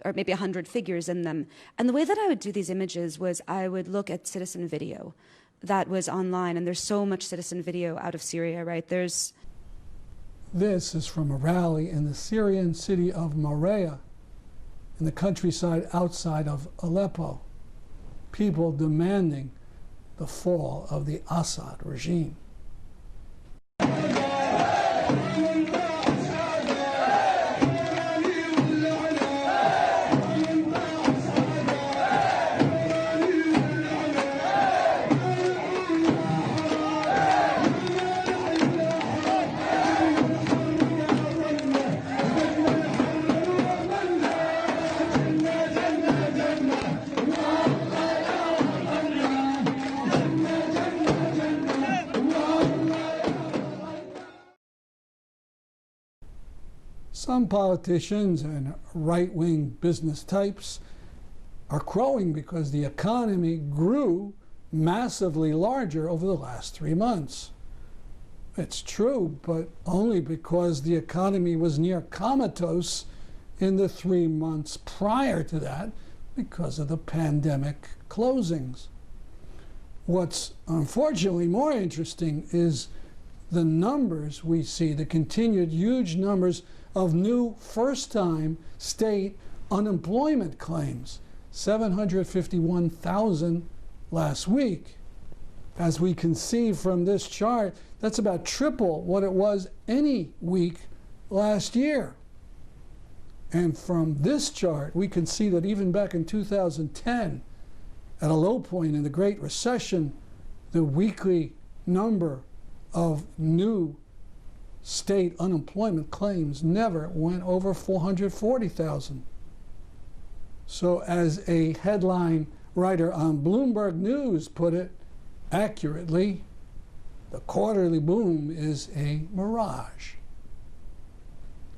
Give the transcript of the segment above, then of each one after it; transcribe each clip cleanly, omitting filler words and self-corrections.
or maybe 100 figures in them. And the way that I would do these images was I would look at citizen video that was online, and there's so much citizen video out of Syria, right? This is from a rally in the Syrian city of Morea, in the countryside outside of Aleppo. People demanding the fall of the Assad regime. Some politicians and right-wing business types are crowing because the economy grew massively larger over the last 3 months. It's true, but only because the economy was near comatose in the 3 months prior to that because of the pandemic closings. What's unfortunately more interesting is the numbers we see, the continued huge numbers of new first-time state unemployment claims, 751,000 last week. As we can see from this chart, that's about triple what it was any week last year. And from this chart, we can see that even back in 2010, at a low point in the Great Recession, the weekly number of new state unemployment claims never went over 440,000. So as a headline writer on Bloomberg News put it accurately, the quarterly boom is a mirage.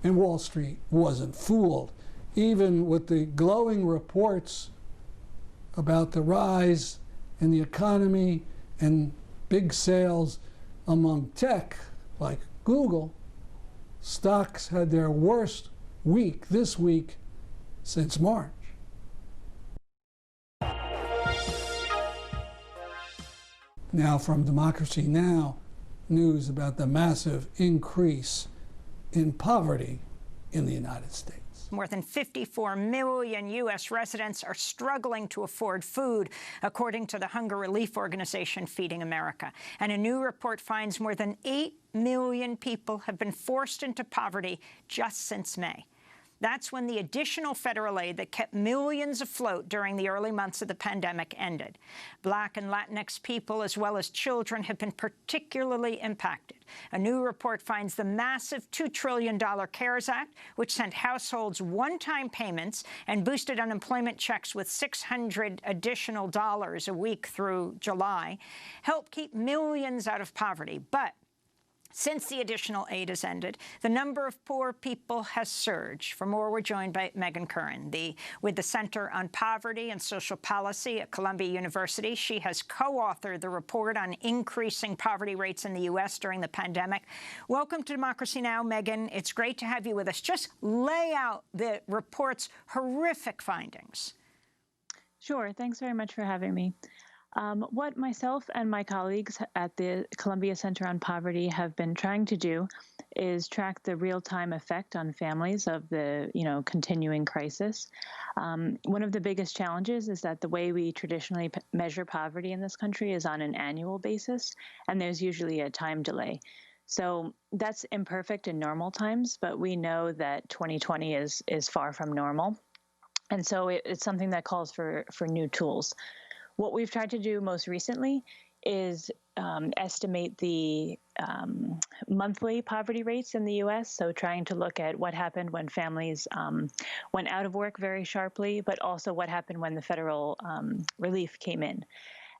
And Wall Street wasn't fooled. Even with the glowing reports about the rise in the economy and big sales among tech, like Google, stocks had their worst week this week since March. Now from Democracy Now! News about the massive increase in poverty in the United States. More than 54 million U.S. residents are struggling to afford food, according to the hunger relief organization Feeding America. And a new report finds more than 8 million people have been forced into poverty just since May. That's when the additional federal aid that kept millions afloat during the early months of the pandemic ended. Black and Latinx people, as well as children, have been particularly impacted. A new report finds the massive $2 trillion CARES Act, which sent households one-time payments and boosted unemployment checks with $600 additional a week through July, helped keep millions out of poverty. But since the additional aid has ended, the number of poor people has surged. For more, we're joined by Megan Curran, with the Center on Poverty and Social Policy at Columbia University. She has co-authored the report on increasing poverty rates in the U.S. during the pandemic. Welcome to Democracy Now!, Megan. It's great to have you with us. Just lay out the report's horrific findings. Sure. Thanks very much for having me. What myself and my colleagues at the Columbia Center on Poverty have been trying to do is track the real-time effect on families of the, continuing crisis. One of the biggest challenges is that the way we traditionally measure poverty in this country is on an annual basis, and there's usually a time delay. So that's imperfect in normal times, but we know that 2020 is far from normal. And so it's something that calls for new tools. What we've tried to do most recently is estimate the monthly poverty rates in the U.S., so trying to look at what happened when families went out of work very sharply, but also what happened when the federal relief came in.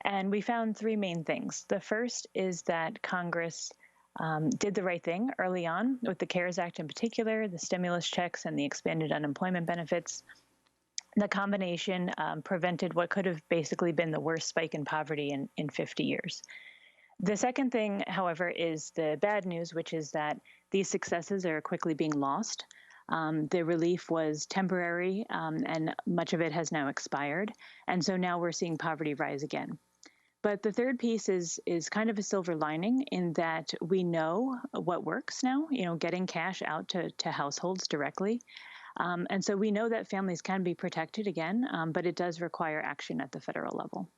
And we found three main things. The first is that Congress did the right thing early on with the CARES Act in particular, the stimulus checks and the expanded unemployment benefits. The combination prevented what could have basically been the worst spike in poverty in 50 years. The second thing, however, is the bad news, which is that these successes are quickly being lost. The relief was temporary, and much of it has now expired. And so now we're seeing poverty rise again. But the third piece is kind of a silver lining in that we know what works now, getting cash out to households directly. And so we know that families can be protected again, but it does require action at the federal level.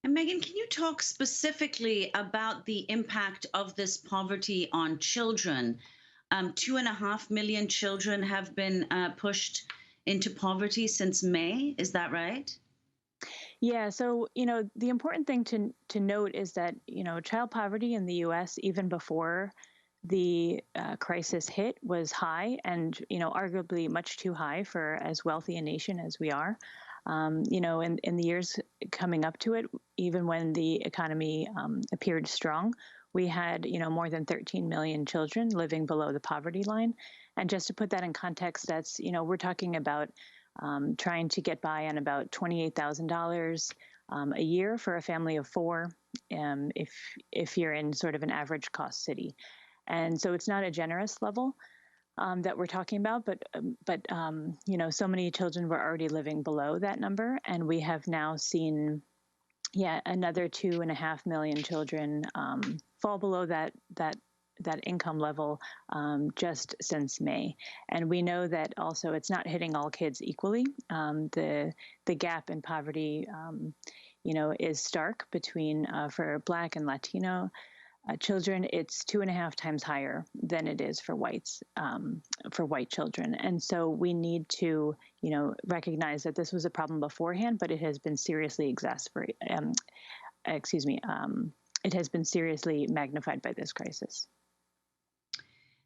And Megan, can you talk specifically about the impact of this poverty on children? 2.5 million children have been pushed into poverty since May. Is that right? Yeah, so, the important thing to note is that, child poverty in the U.S., even before the crisis hit, was high and, arguably much too high for as wealthy a nation as we are. In the years coming up to it, even when the economy appeared strong, we had, more than 13 million children living below the poverty line. And just to put that in context, that's, we're talking about trying to get by on about $28,000 a year for a family of four, if you're in sort of an average cost city. And so it's not a generous level that we're talking about, but so many children were already living below that number, and we have now seen, another 2.5 million children fall below that income level just since May. And we know that also it's not hitting all kids equally. The gap in poverty, is stark between for Black and Latino children. It's 2.5 times higher than it is for white children. And so we need to, recognize that this was a problem beforehand, but it has been seriously it has been seriously magnified by this crisis.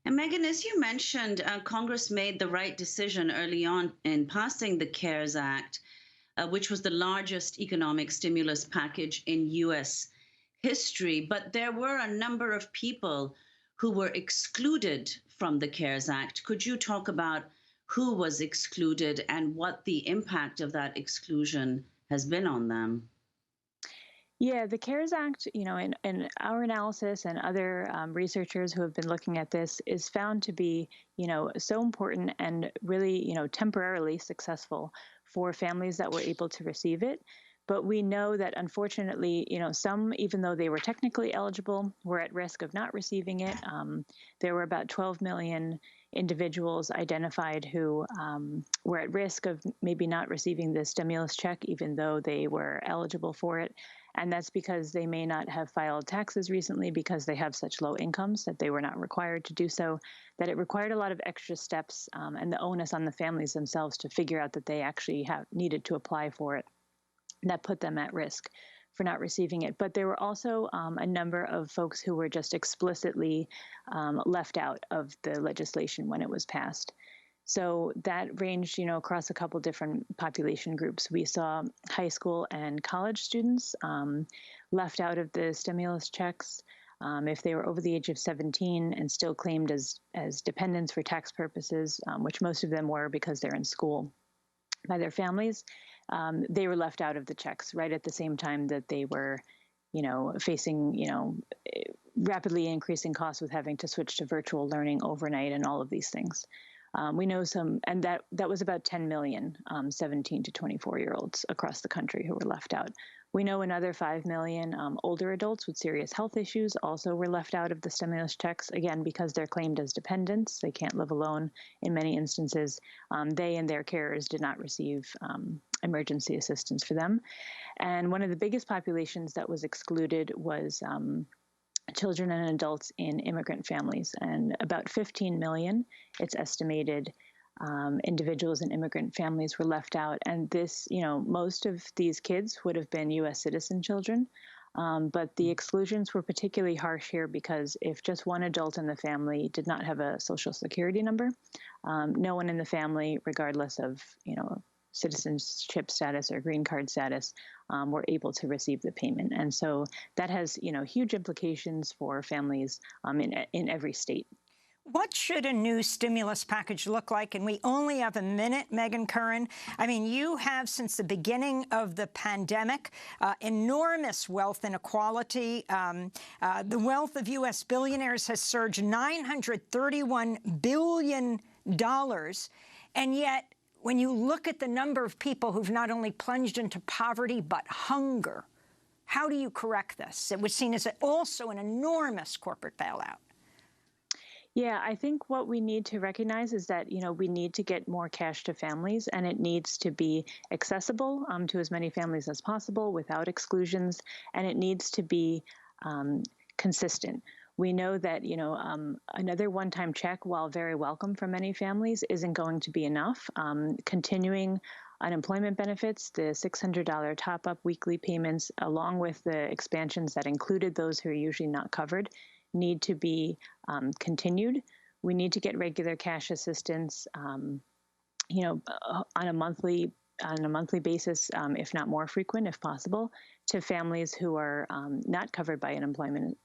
And Megan, as you mentioned, Congress made the right decision early on in passing the CARES Act, which was the largest economic stimulus package in U.S. history. But there were a number of people who were excluded from the CARES Act. Could you talk about who was excluded and what the impact of that exclusion has been on them? Yeah, the CARES Act, in our analysis and other researchers who have been looking at this, is found to be, so important and really, temporarily successful for families that were able to receive it. But we know that unfortunately, some, even though they were technically eligible, were at risk of not receiving it. There were about 12 million individuals identified who were at risk of maybe not receiving the stimulus check, even though they were eligible for it. And that's because they may not have filed taxes recently because they have such low incomes that they were not required to do so, that it required a lot of extra steps and the onus on the families themselves to figure out that they actually needed to apply for it. And that put them at risk for not receiving it. But there were also a number of folks who were just explicitly left out of the legislation when it was passed. So that ranged, across a couple different population groups. We saw high school and college students left out of the stimulus checks if they were over the age of 17 and still claimed as dependents for tax purposes, which most of them were because they're in school by their families. They were left out of the checks right at the same time that they were, facing, rapidly increasing costs with having to switch to virtual learning overnight and all of these things. We know and that was about 10 million 17 to 24-year-olds across the country who were left out. We know another 5 million older adults with serious health issues also were left out of the stimulus checks, again, because they're claimed as dependents. They can't live alone in many instances. They and their carers did not receive emergency assistance for them. And one of the biggest populations that was excluded was children and adults in immigrant families, and about 15 million, it's estimated, individuals in immigrant families were left out. And this, most of these kids would have been U.S. citizen children, but the exclusions were particularly harsh here because if just one adult in the family did not have a Social Security number, no one in the family, regardless of, citizenship status or green card status, were able to receive the payment. And so that has, huge implications for families in every state. What should a new stimulus package look like? And we only have a minute, Megan Curran. I mean, you have, since the beginning of the pandemic, enormous wealth inequality. The wealth of U.S. billionaires has surged $931 billion. And yet, when you look at the number of people who've not only plunged into poverty, but hunger, how do you correct this? It was seen as also an enormous corporate bailout. Yeah, I think what we need to recognize is that, we need to get more cash to families, and it needs to be accessible to as many families as possible without exclusions, and it needs to be consistent. We know that, another one-time check, while very welcome for many families, isn't going to be enough. Continuing unemployment benefits, the $600 top-up weekly payments, along with the expansions that included those who are usually not covered, need to be continued. We need to get regular cash assistance, on a monthly basis, if not more frequent, if possible, to families who are not covered by unemployment.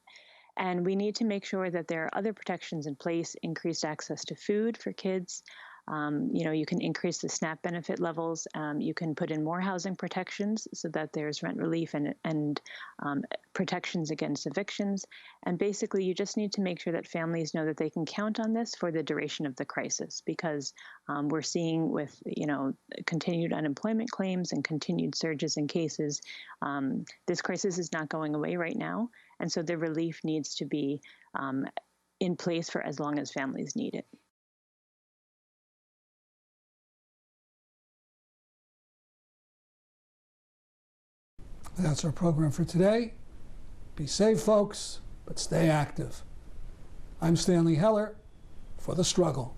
And we need to make sure that there are other protections in place, increased access to food for kids. You can increase the SNAP benefit levels. You can put in more housing protections so that there's rent relief and protections against evictions. And basically, you just need to make sure that families know that they can count on this for the duration of the crisis, because we're seeing with, continued unemployment claims and continued surges in cases, this crisis is not going away right now. And so the relief needs to be in place for as long as families need it. That's our program for today. Be safe, folks, but stay active. I'm Stanley Heller for The Struggle.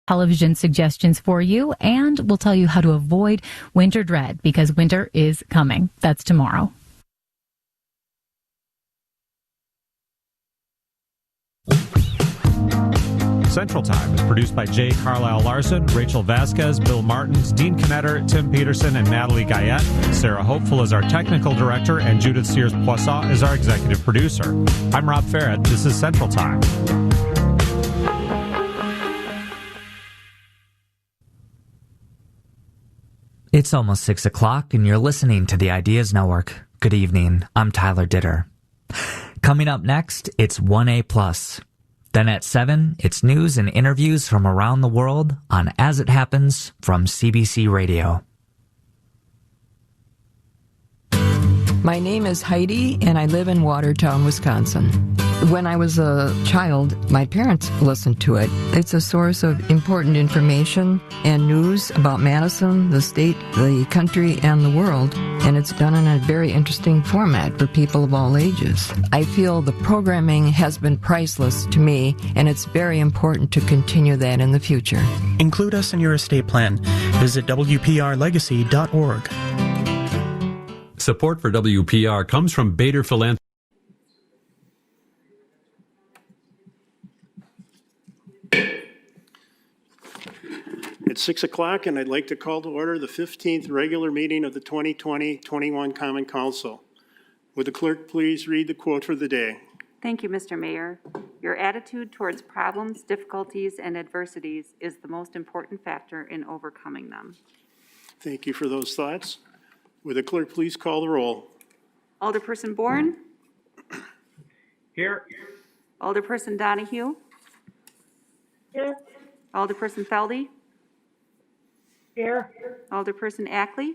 Television suggestions for you, and we'll tell you how to avoid winter dread, because winter is coming. That's tomorrow. Central Time is produced by Jay Carlisle Larson, Rachel Vasquez, Bill Martins, Dean Knetter, Tim Peterson, and Natalie Guyette. Sarah Hopeful is our technical director, and Judith Sears-Poisson is our executive producer. I'm Rob Farrett. This is Central Time. It's almost 6 o'clock, and you're listening to the Ideas Network. Good evening. I'm Tyler Ditter. Coming up next, it's 1A+. Then at 7, it's news and interviews from around the world on As It Happens from CBC Radio. My name is Heidi, and I live in Watertown, Wisconsin. When I was a child, my parents listened to it. It's a source of important information and news about Madison, the state, the country, and the world, and it's done in a very interesting format for people of all ages. I feel the programming has been priceless to me, and it's very important to continue that in the future. Include us in your estate plan. Visit WPRLegacy.org. Support for WPR comes from Bader Philanthropy. It's 6 o'clock, and I'd like to call to order the 15th regular meeting of the 2020-21 Common Council. Would the clerk please read the quote for the day? Thank you, Mr. Mayor. Your attitude towards problems, difficulties, and adversities is the most important factor in overcoming them. Thank you for those thoughts. Would the clerk please call the roll? Alderperson Bourne? Here. Alderperson Donahue? Here. Alderperson Feldy? Here. Alderperson Ackley?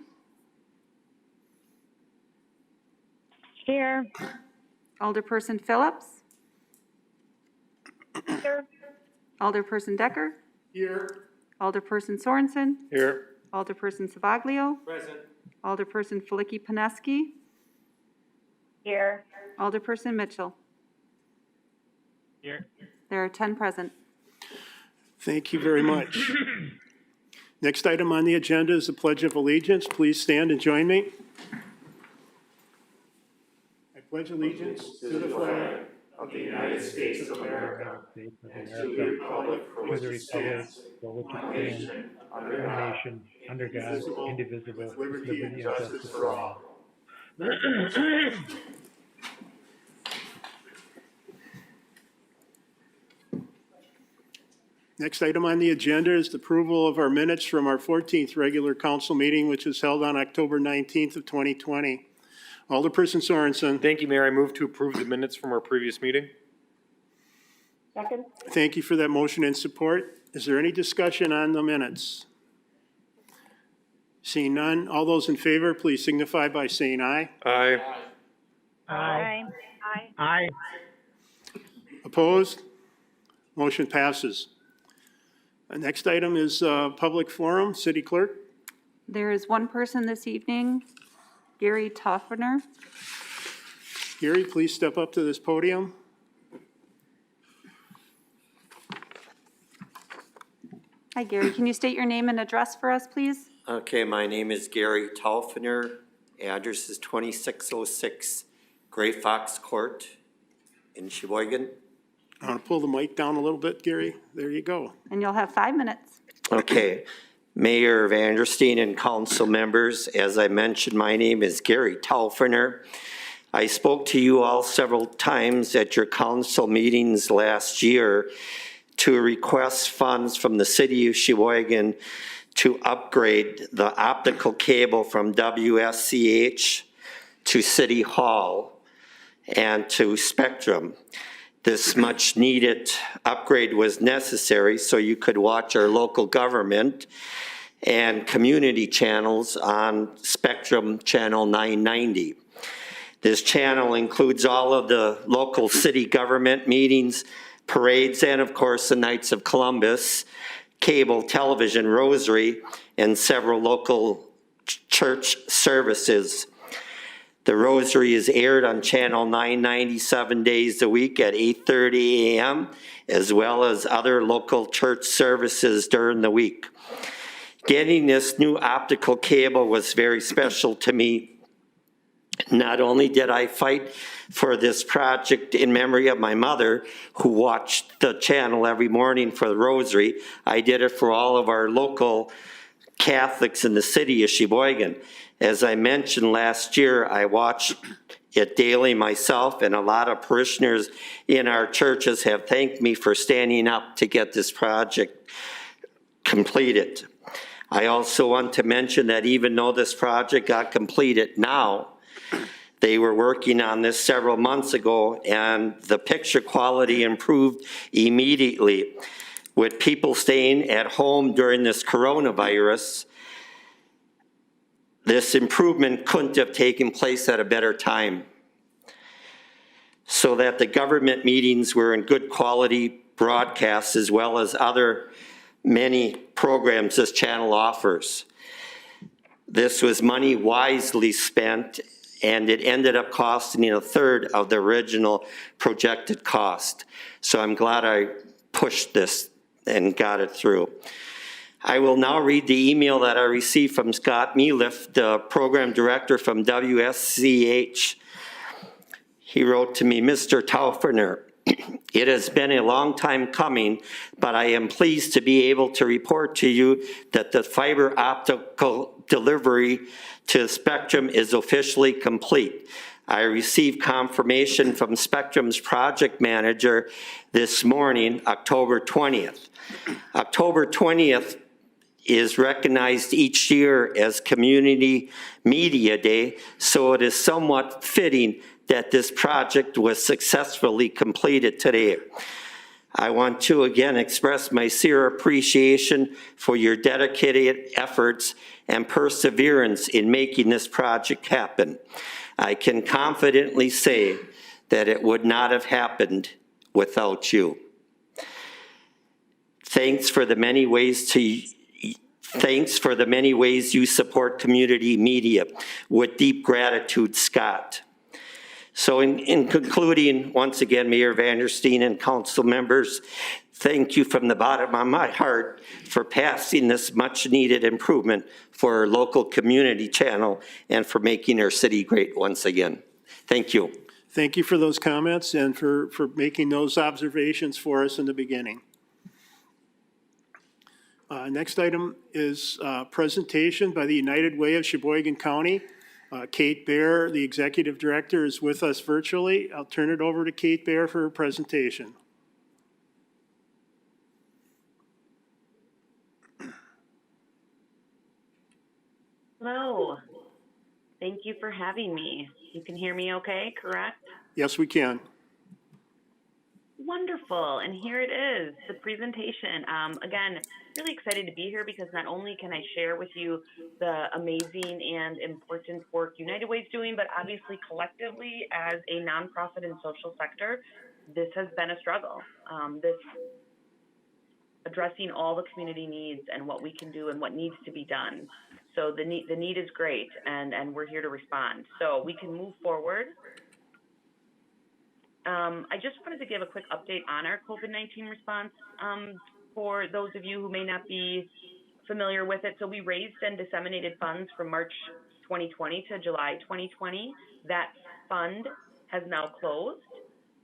Here. Alderperson Phillips? Here. Alderperson Decker? Here. Alderperson Sorensen? Here. Alderperson Savaglio? Present. Alderperson Filicki-Pineski? Here. Alderperson Mitchell? Here. There are 10 present. Thank you very much. Next item on the agenda is the Pledge of Allegiance. Please stand and join me. I pledge allegiance to the flag of the United States of America and to the republic for which it stands, one nation, under God, indivisible, with liberty and justice for all. Next item on the agenda is the approval of our minutes from our 14th regular council meeting, which was held on October 19th of 2020. Alderperson Sorensen. Thank you, Mayor. I move to approve the minutes from our previous meeting. Second. Thank you for that motion and support. Is there any discussion on the minutes? Seeing none, all those in favor, please signify by saying aye. Aye. Aye. Aye. Opposed? Motion passes. Next item is public forum. City Clerk. There is one person this evening, Gary Toffner. Gary, please step up to this podium. Hi, Gary. Can you state your name and address for us, please? Okay, my name is Gary Toffner. Address is 2606 Gray Fox Court in Sheboygan. I want to pull the mic down a little bit, Gary. There you go. And you'll have 5 minutes. Okay. Mayor Vanderstein and council members, as I mentioned, my name is Gary Toffner. I spoke to you all several times at your council meetings last year to request funds from the city of Sheboygan to upgrade the optical cable from WSCH to City Hall and to Spectrum. This much needed upgrade was necessary so you could watch our local government and community channels on Spectrum Channel 990. This channel includes all of the local city government meetings, parades, and of course the Knights of Columbus, cable television, rosary, and several local church services. The rosary is aired on Channel 990 7 days a week at 8:30 a.m., as well as other local church services during the week. Getting this new optical cable was very special to me. Not only did I fight for this project in memory of my mother, who watched the channel every morning for the rosary, I did it for all of our local Catholics in the city of Sheboygan. As I mentioned last year, I watched it daily myself, and a lot of parishioners in our churches have thanked me for standing up to get this project completed. I also want to mention that even though this project got completed now, they were working on this several months ago, and the picture quality improved immediately. With people staying at home during this coronavirus, this improvement couldn't have taken place at a better time. so that the government meetings were in good quality broadcasts as well as other many programs this channel offers. This was money wisely spent, and it ended up costing a third of the original projected cost. So I'm glad I pushed this and got it through. I will now read the email that I received from Scott Mealiff, the program director from WSCH. He wrote to me, Mr. Taufener, it has been a long time coming, but I am pleased to be able to report to you that the fiber optical delivery to Spectrum is officially complete. I received confirmation from Spectrum's project manager this morning, October 20th. October 20th is recognized each year as Community Media Day, so it is somewhat fitting that this project was successfully completed today. I want to again express my sincere appreciation for your dedicated efforts and perseverance in making this project happen. I can confidently say that it would not have happened without you. Thanks for the many ways you support community media. With deep gratitude, Scott. So in concluding, once again, Mayor Vandersteen and council members, thank you from the bottom of my heart for passing this much needed improvement for our local community channel and for making our city great once again. Thank you. Thank you for those comments and for making those observations for us in the beginning. Next item is presentation by the United Way of Sheboygan County. Kate Baer, the executive director, is with us virtually. I'll turn it over to Kate Baer for her presentation. Hello. Thank you for having me. You can hear me okay, correct? Yes, we can. Wonderful, and here it is, the presentation. Again, really excited to be here because not only can I share with you the amazing and important work United Way is doing, but obviously collectively as a nonprofit and social sector, this has been a struggle. This addressing all the community needs and what we can do and what needs to be done. So the need is great, and we're here to respond. So we can move forward. I just wanted to give a quick update on our COVID-19 response for those of you who may not be familiar with it. So we raised and disseminated funds from March 2020 to July 2020. That fund has now closed,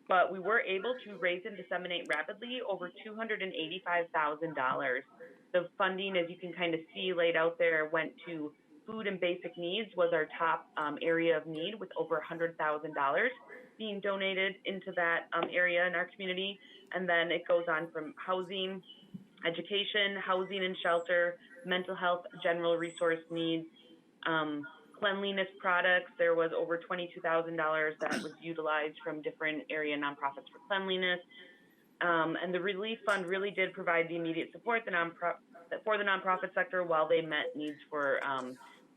but we were able to raise and disseminate rapidly over $285,000. The funding, as you can kind of see laid out there, went to food and basic needs was our top area of need, with over $100,000 being donated into that area in our community. And then it goes on from housing, education, housing and shelter, mental health, general resource needs, cleanliness products. There was over $22,000 that was utilized from different area nonprofits for cleanliness. And the relief fund really did provide the immediate support for the nonprofit sector while they met needs for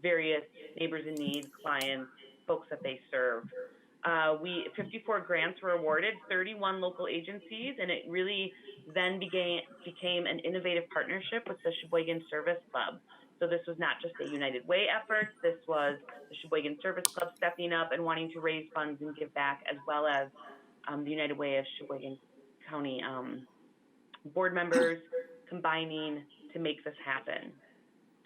various neighbors in need, clients, folks that they serve. 54 grants were awarded, 31 local agencies, and it really then became an innovative partnership with the Sheboygan Service Club. So this was not just a United Way effort, this was the Sheboygan Service Club stepping up and wanting to raise funds and give back, as well as the United Way of Sheboygan County board members combining to make this happen.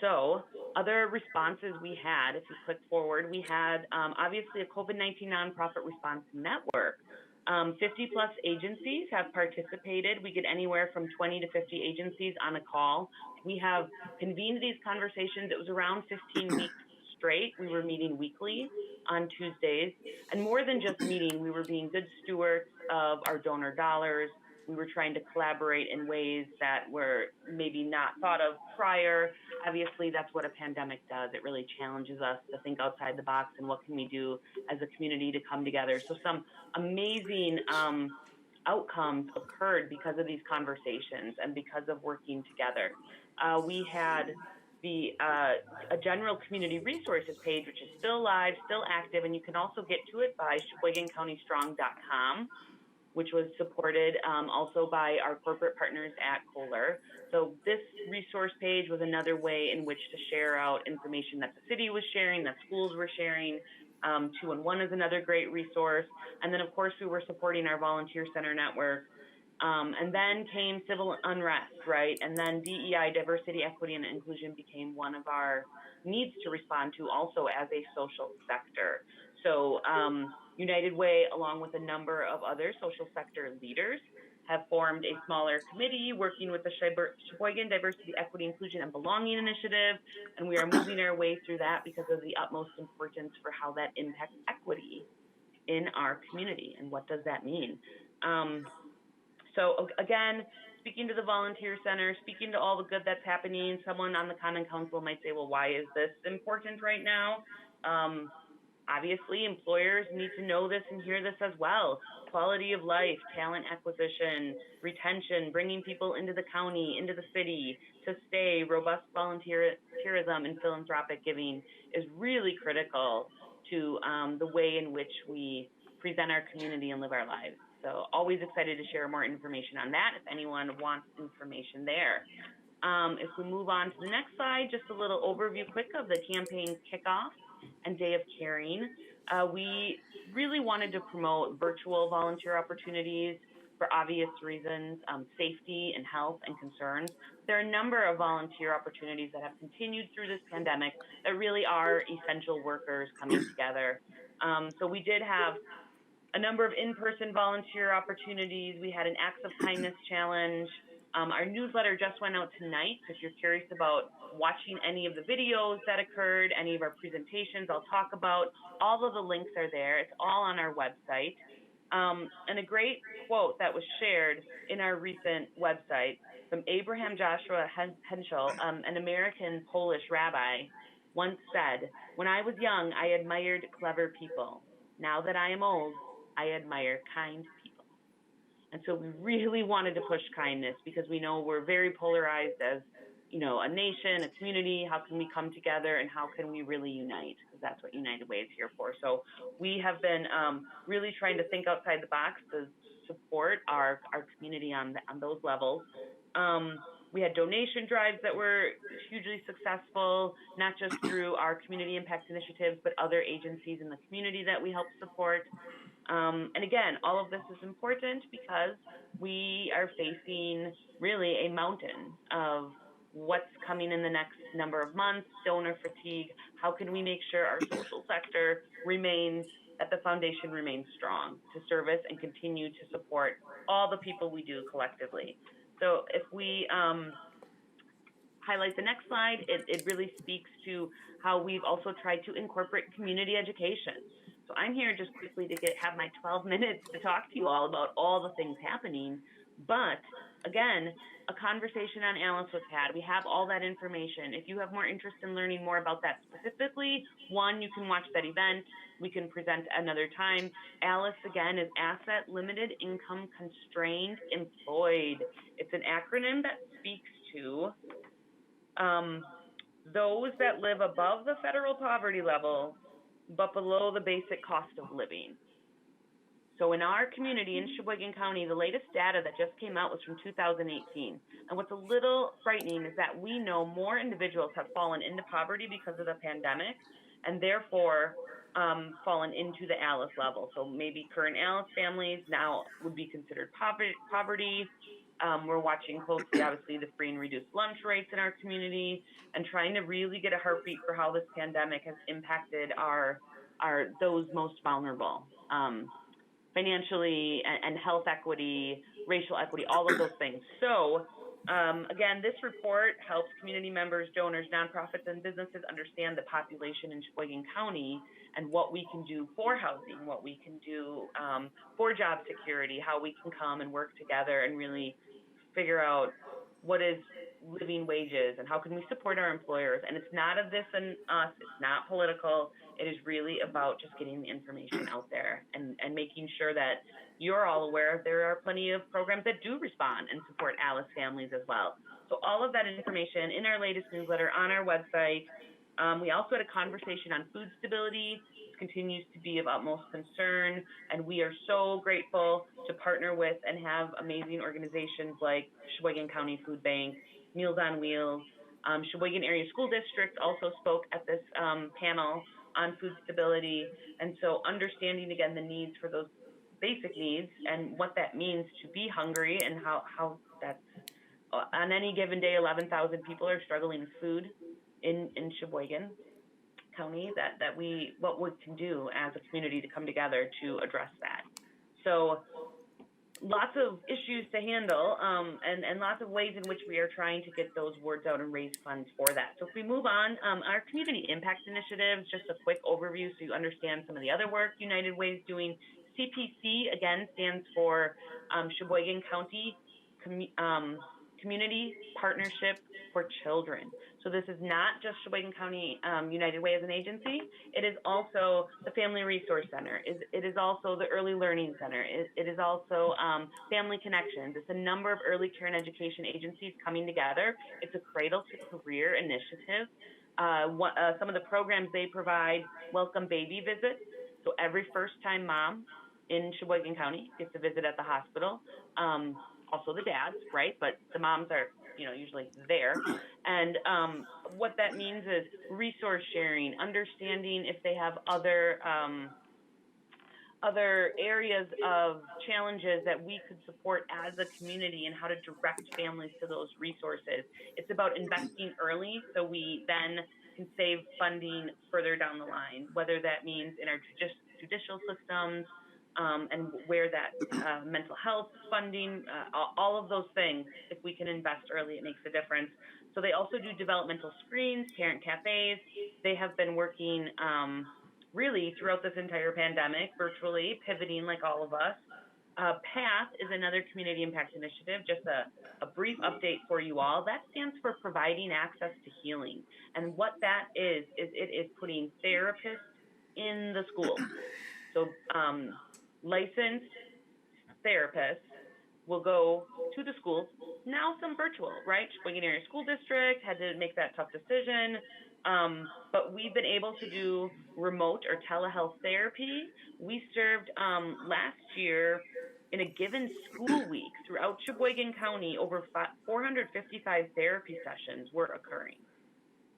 So other responses we had, if you click forward, we had obviously a COVID-19 nonprofit response network. 50 plus agencies have participated. We get anywhere from 20 to 50 agencies on a call. We have convened these conversations. It was around 15 weeks straight. We were meeting weekly on Tuesdays. And more than just meeting, we were being good stewards of our donor dollars. We were trying to collaborate in ways that were maybe not thought of prior. Obviously, that's what a pandemic does. It really challenges us to think outside the box and what can we do as a community to come together. So some amazing outcomes occurred because of these conversations and because of working together. We had a general community resources page, which is still live, still active, and you can also get to it by SheboyganCountyStrong.com, which was supported also by our corporate partners at Kohler. So this resource page was another way in which to share out information that the city was sharing, that schools were sharing. 2-in-1 is another great resource. And then, of course, we were supporting our volunteer center network. And then came civil unrest, right? And then DEI, diversity, equity, and inclusion became one of our needs to respond to also as a social sector. So United Way, along with a number of other social sector leaders, have formed a smaller committee working with the Sheboygan Diversity, Equity, Inclusion, and Belonging Initiative, and we are moving our way through that because of the utmost importance for how that impacts equity in our community, and what does that mean? So again, speaking to the volunteer center, speaking to all the good that's happening, someone on the Common Council might say, well, why is this important right now? Obviously, employers need to know this and hear this as well. Quality of life, talent acquisition, retention, bringing people into the county, into the city to stay, robust volunteerism and philanthropic giving is really critical to the way in which we present our community and live our lives. So always excited to share more information on that if anyone wants information there. If we move on to the next slide, just a little overview quick of the campaign kickoff and Day of Caring. We really wanted to promote virtual volunteer opportunities for obvious reasons, safety and health and concerns. There are a number of volunteer opportunities that have continued through this pandemic that really are essential workers coming together. So we did have a number of in-person volunteer opportunities. We had an Acts of Kindness challenge. Our newsletter just went out tonight, so if you're curious about watching any of the videos that occurred, any of our presentations I'll talk about, all of the links are there. It's all on our website. And a great quote that was shared in our recent website from Abraham Joshua Henschel, an American Polish rabbi, once said, "When I was young, I admired clever people. Now that I am old, I admire kind people." And so we really wanted to push kindness because we know we're very polarized as, you know, a nation, a community. How can we come together and how can we really unite? Because that's what United Way is here for. So we have been really trying to think outside the box to support our community on those levels. We had donation drives that were hugely successful, not just through our community impact initiatives, but other agencies in the community that we help support. And again, all of this is important because we are facing really a mountain of what's coming in the next number of months, donor fatigue. How can we make sure our social sector remains, that the foundation remains strong to service and continue to support all the people we do collectively? So if we highlight the next slide, it really speaks to how we've also tried to incorporate community education. So I'm here just quickly to have my 12 minutes to talk to you all about all the things happening. But again, a conversation on Alice was had. We have all that information. If you have more interest in learning more about that specifically, one, you can watch that event. We can present another time. Alice, again, is Asset Limited Income Constrained Employed. It's an acronym that speaks to those that live above the federal poverty level, but below the basic cost of living. So in our community in Sheboygan County, the latest data that just came out was from 2018. And what's a little frightening is that we know more individuals have fallen into poverty because of the pandemic and therefore fallen into the ALICE level. So maybe current ALICE families now would be considered poverty. We're watching closely, obviously, the free and reduced lunch rates in our community and trying to really get a heartbeat for how this pandemic has impacted those most vulnerable, financially and health equity, racial equity, all of those things. So again, this report helps community members, donors, nonprofits, and businesses understand the population in Sheboygan County and what we can do for housing, what we can do for job security, how we can come and work together and really figure out what is living wages and how can we support our employers. And it's not a this and us, it's not political. It is really about just getting the information out there and making sure that you're all aware there are plenty of programs that do respond and support Alice families as well. So all of that information in our latest newsletter on our website. We also had a conversation on food stability. This continues to be of utmost concern, and we are so grateful to partner with and have amazing organizations like Sheboygan County Food Bank, Meals on Wheels. Sheboygan Area School District also spoke at this panel on food stability, and so understanding again the needs for those basic needs and what that means to be hungry and how that's on any given day 11,000 people are struggling with food in Sheboygan County, what we can do as a community to come together to address that. So lots of issues to handle and lots of ways in which we are trying to get those words out and raise funds for that. So if we move on, our community impact initiatives, just a quick overview so you understand some of the other work United Way is doing. CPC, again, stands for Sheboygan County Community Partnership for Children. So this is not just Sheboygan County United Way as an agency. It is also the Family Resource Center. It is also the Early Learning Center. It is also Family Connections. It's a number of early care and education agencies coming together. It's a cradle to career initiative. Some of the programs they provide, welcome baby visits. So every first-time mom in Sheboygan County gets a visit at the hospital. Also the dads, right? But the moms are, usually there. And what that means is resource sharing, understanding if they have other areas of challenges that we could support as a community and how to direct families to those resources. It's about investing early so we then can save funding further down the line, whether that means in our judicial systems, and where that mental health funding, all of those things, if we can invest early, it makes a difference. So they also do developmental screens, parent cafes. They have been working really throughout this entire pandemic, virtually, pivoting like all of us. PATH is another community impact initiative, just a brief update for you all. That stands for Providing Access to Healing. And what that is it is putting therapists in the schools. So licensed therapists will go to the schools, now some virtual, right? Sheboygan Area School District had to make that tough decision, but we've been able to do remote or telehealth therapy. We served last year in a given school week throughout Sheboygan County, over 455 therapy sessions were occurring.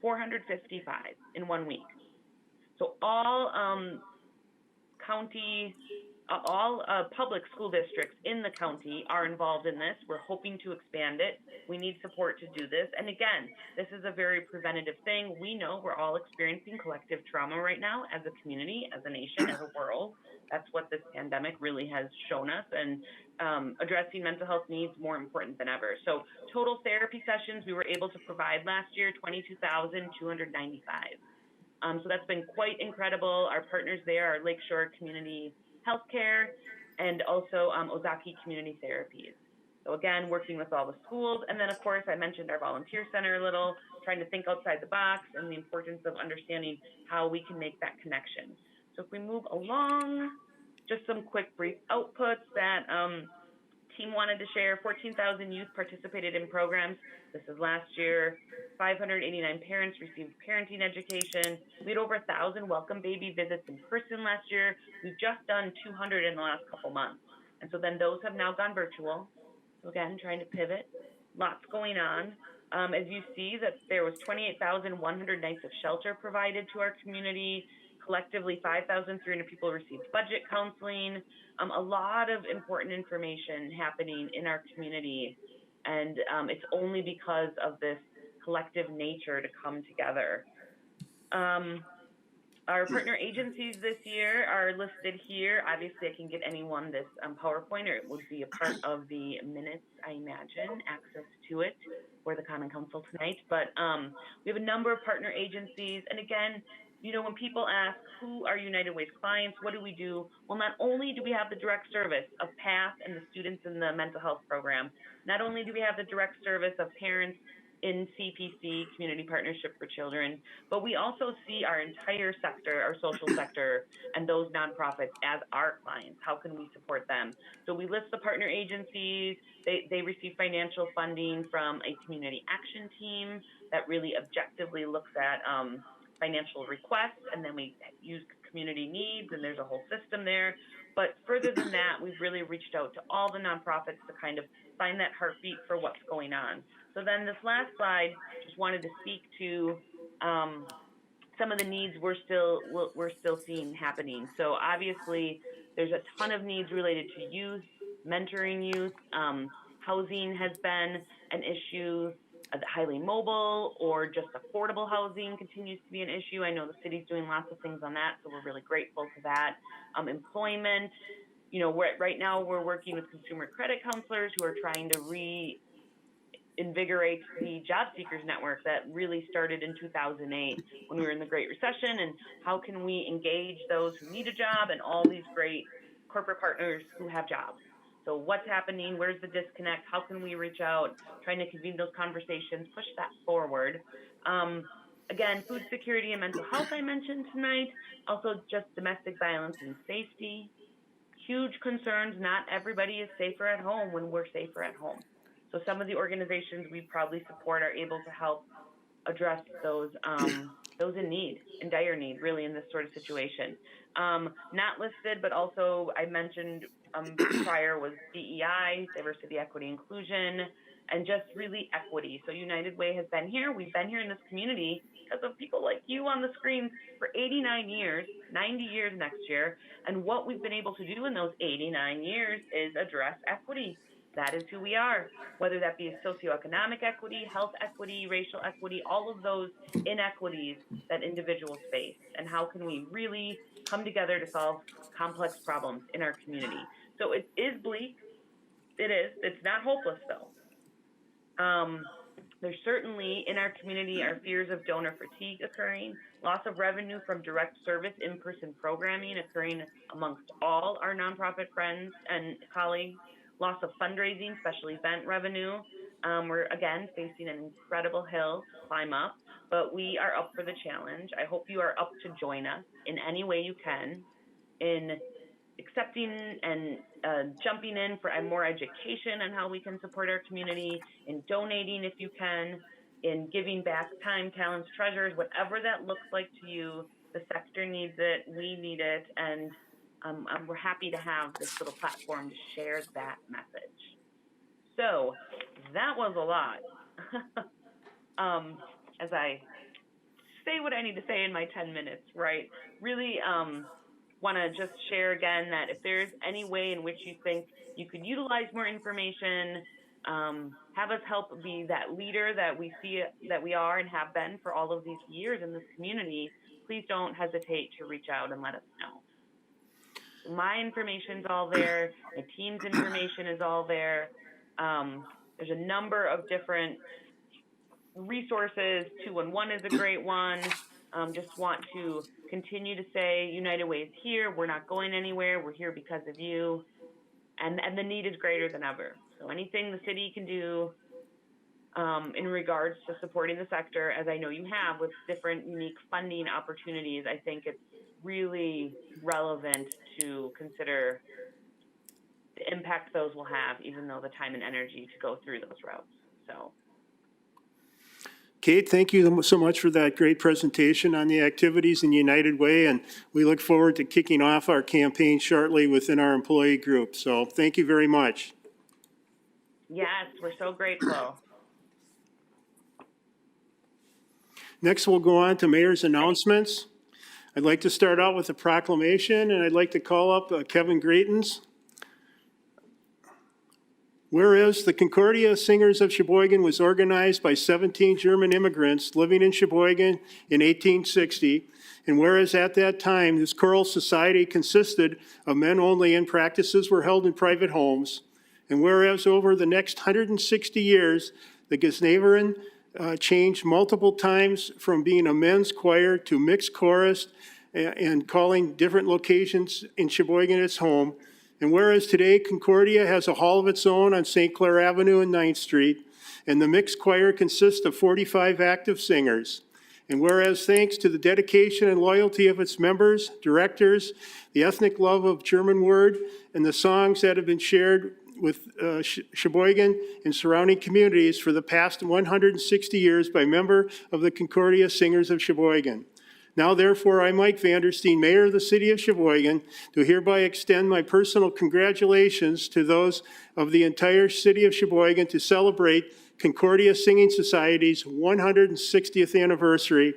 455 in 1 week. So all public school districts in the county are involved in this. We're hoping to expand it. We need support to do this. And again, this is a very preventative thing. We know we're all experiencing collective trauma right now as a community, as a nation, as a world. That's what this pandemic really has shown us. And addressing mental health needs more important than ever. So total therapy sessions we were able to provide last year, 22,295. So that's been quite incredible. Our partners there are Lakeshore Community Healthcare and also Ozaki Community Therapies. So again, working with all the schools. And then of course, I mentioned our volunteer center a little, trying to think outside the box and the importance of understanding how we can make that connection. So if we move along, just some quick brief outputs that team wanted to share. 14,000 youth participated in programs. This is last year. 589 parents received parenting education. We had over 1,000 welcome baby visits in person last year. We've just done 200 in the last couple months. And so then those have now gone virtual. So again, trying to pivot. Lots going on. As you see that there was 28,100 nights of shelter provided to our community. Collectively, 5,300 people received budget counseling. A lot of important information happening in our community. And it's only because of this collective nature to come together. Our partner agencies this year are listed here. Obviously, I can get anyone this PowerPoint, or it would be a part of the minutes, I imagine, access to it, or the Common Council tonight. But we have a number of partner agencies. And again, when people ask, who are United Way's clients, what do we do? Well, not only do we have the direct service of PATH and the students in the mental health program, not only do we have the direct service of parents in CPC, Community Partnership for Children, but we also see our entire sector, our social sector, and those nonprofits as our clients. How can we support them? So we list the partner agencies. They receive financial funding from a community action team that really objectively looks at financial requests, and then we use community needs, and there's a whole system there. But further than that, we've really reached out to all the nonprofits to kind of find that heartbeat for what's going on. So then this last slide, just wanted to speak to some of the needs we're still seeing happening. So obviously, there's a ton of needs related to youth, mentoring youth. Housing has been an issue. Highly mobile or just affordable housing continues to be an issue. I know the city's doing lots of things on that, so we're really grateful for that. Employment, you know, right now we're working with consumer credit counselors who are trying to reinvigorate the job seekers network that really started in 2008 when we were in the Great Recession, and how can we engage those who need a job and all these great corporate partners who have jobs. So what's happening? Where's the disconnect? How can we reach out? Trying to convene those conversations, push that forward. Again, food security and mental health I mentioned tonight. Also just domestic violence and safety. Huge concerns. Not everybody is safer at home when we're safer at home. So some of the organizations we probably support are able to help address those in need, in dire need, really, in this sort of situation. Not listed, but also I mentioned prior was DEI, diversity, equity, inclusion, and just really equity. So United Way has been here. We've been here in this community because of people like you on the screen for 89 years, 90 years next year. And what we've been able to do in those 89 years is address equity. That is who we are, whether that be socioeconomic equity, health equity, racial equity, all of those inequities that individuals face. And how can we really come together to solve complex problems in our community? So it is bleak. It is. It's not hopeless, though. There's certainly in our community are fears of donor fatigue occurring, loss of revenue from direct service in-person programming occurring amongst all our nonprofit friends and colleagues, loss of fundraising, especially event revenue. We're, again, facing an incredible hill to climb up, but we are up for the challenge. I hope you are up to join us in any way you can in accepting and jumping in for more education on how we can support our community, in donating if you can, in giving back time, talents, treasures, whatever that looks like to you. The sector needs it, we need it, and we're happy to have this little platform to share that message. So that was a lot. As I say what I need to say in my 10 minutes, right? Really want to just share again that if there's any way in which you think you could utilize more information, have us help be that leader that we see that we are and have been for all of these years in this community, please don't hesitate to reach out and let us know. My information's all there. My team's information is all there. There's a number of different resources. 211 is a great one. Just want to continue to say United Way is here. We're not going anywhere. We're here because of you. And the need is greater than ever. So anything the city can do in regards to supporting the sector, as I know you have with different unique funding opportunities, I think it's really relevant to consider the impact those will have, even though the time and energy to go through those routes. So. Kate, thank you so much for that great presentation on the activities in United Way, and we look forward to kicking off our campaign shortly within our employee group. So thank you very much. Yes, we're so grateful. Next, we'll go on to mayor's announcements. I'd like to start out with a proclamation, and I'd like to call up Kevin Greitens. Whereas the Concordia Singers of Sheboygan was organized by 17 German immigrants living in Sheboygan in 1860, and whereas at that time this choral society consisted of men only and practices were held in private homes, and whereas over the next 160 years the Gesneveren changed multiple times from being a men's choir to mixed chorus and calling different locations in Sheboygan its home. And whereas today Concordia has a hall of its own on St. Clair Avenue and 9th Street, and the mixed choir consists of 45 active singers. And whereas thanks to the dedication and loyalty of its members, directors, the ethnic love of German word, and the songs that have been shared with Sheboygan and surrounding communities for the past 160 years by member of the Concordia Singers of Sheboygan. Now, therefore, I, Mike Vandersteen, Mayor of the City of Sheboygan, do hereby extend my personal congratulations to those of the entire City of Sheboygan to celebrate Concordia Singing Society's 160th anniversary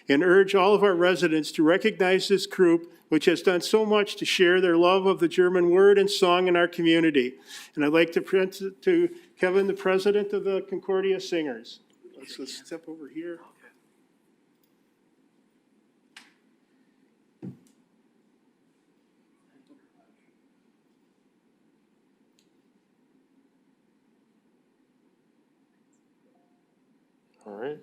and urge all of our residents to recognize this group, which has done so much to share their love of the German word and song in our community. And I'd like to present it to Kevin, the president of the Concordia Singers. Let's step over here. All right.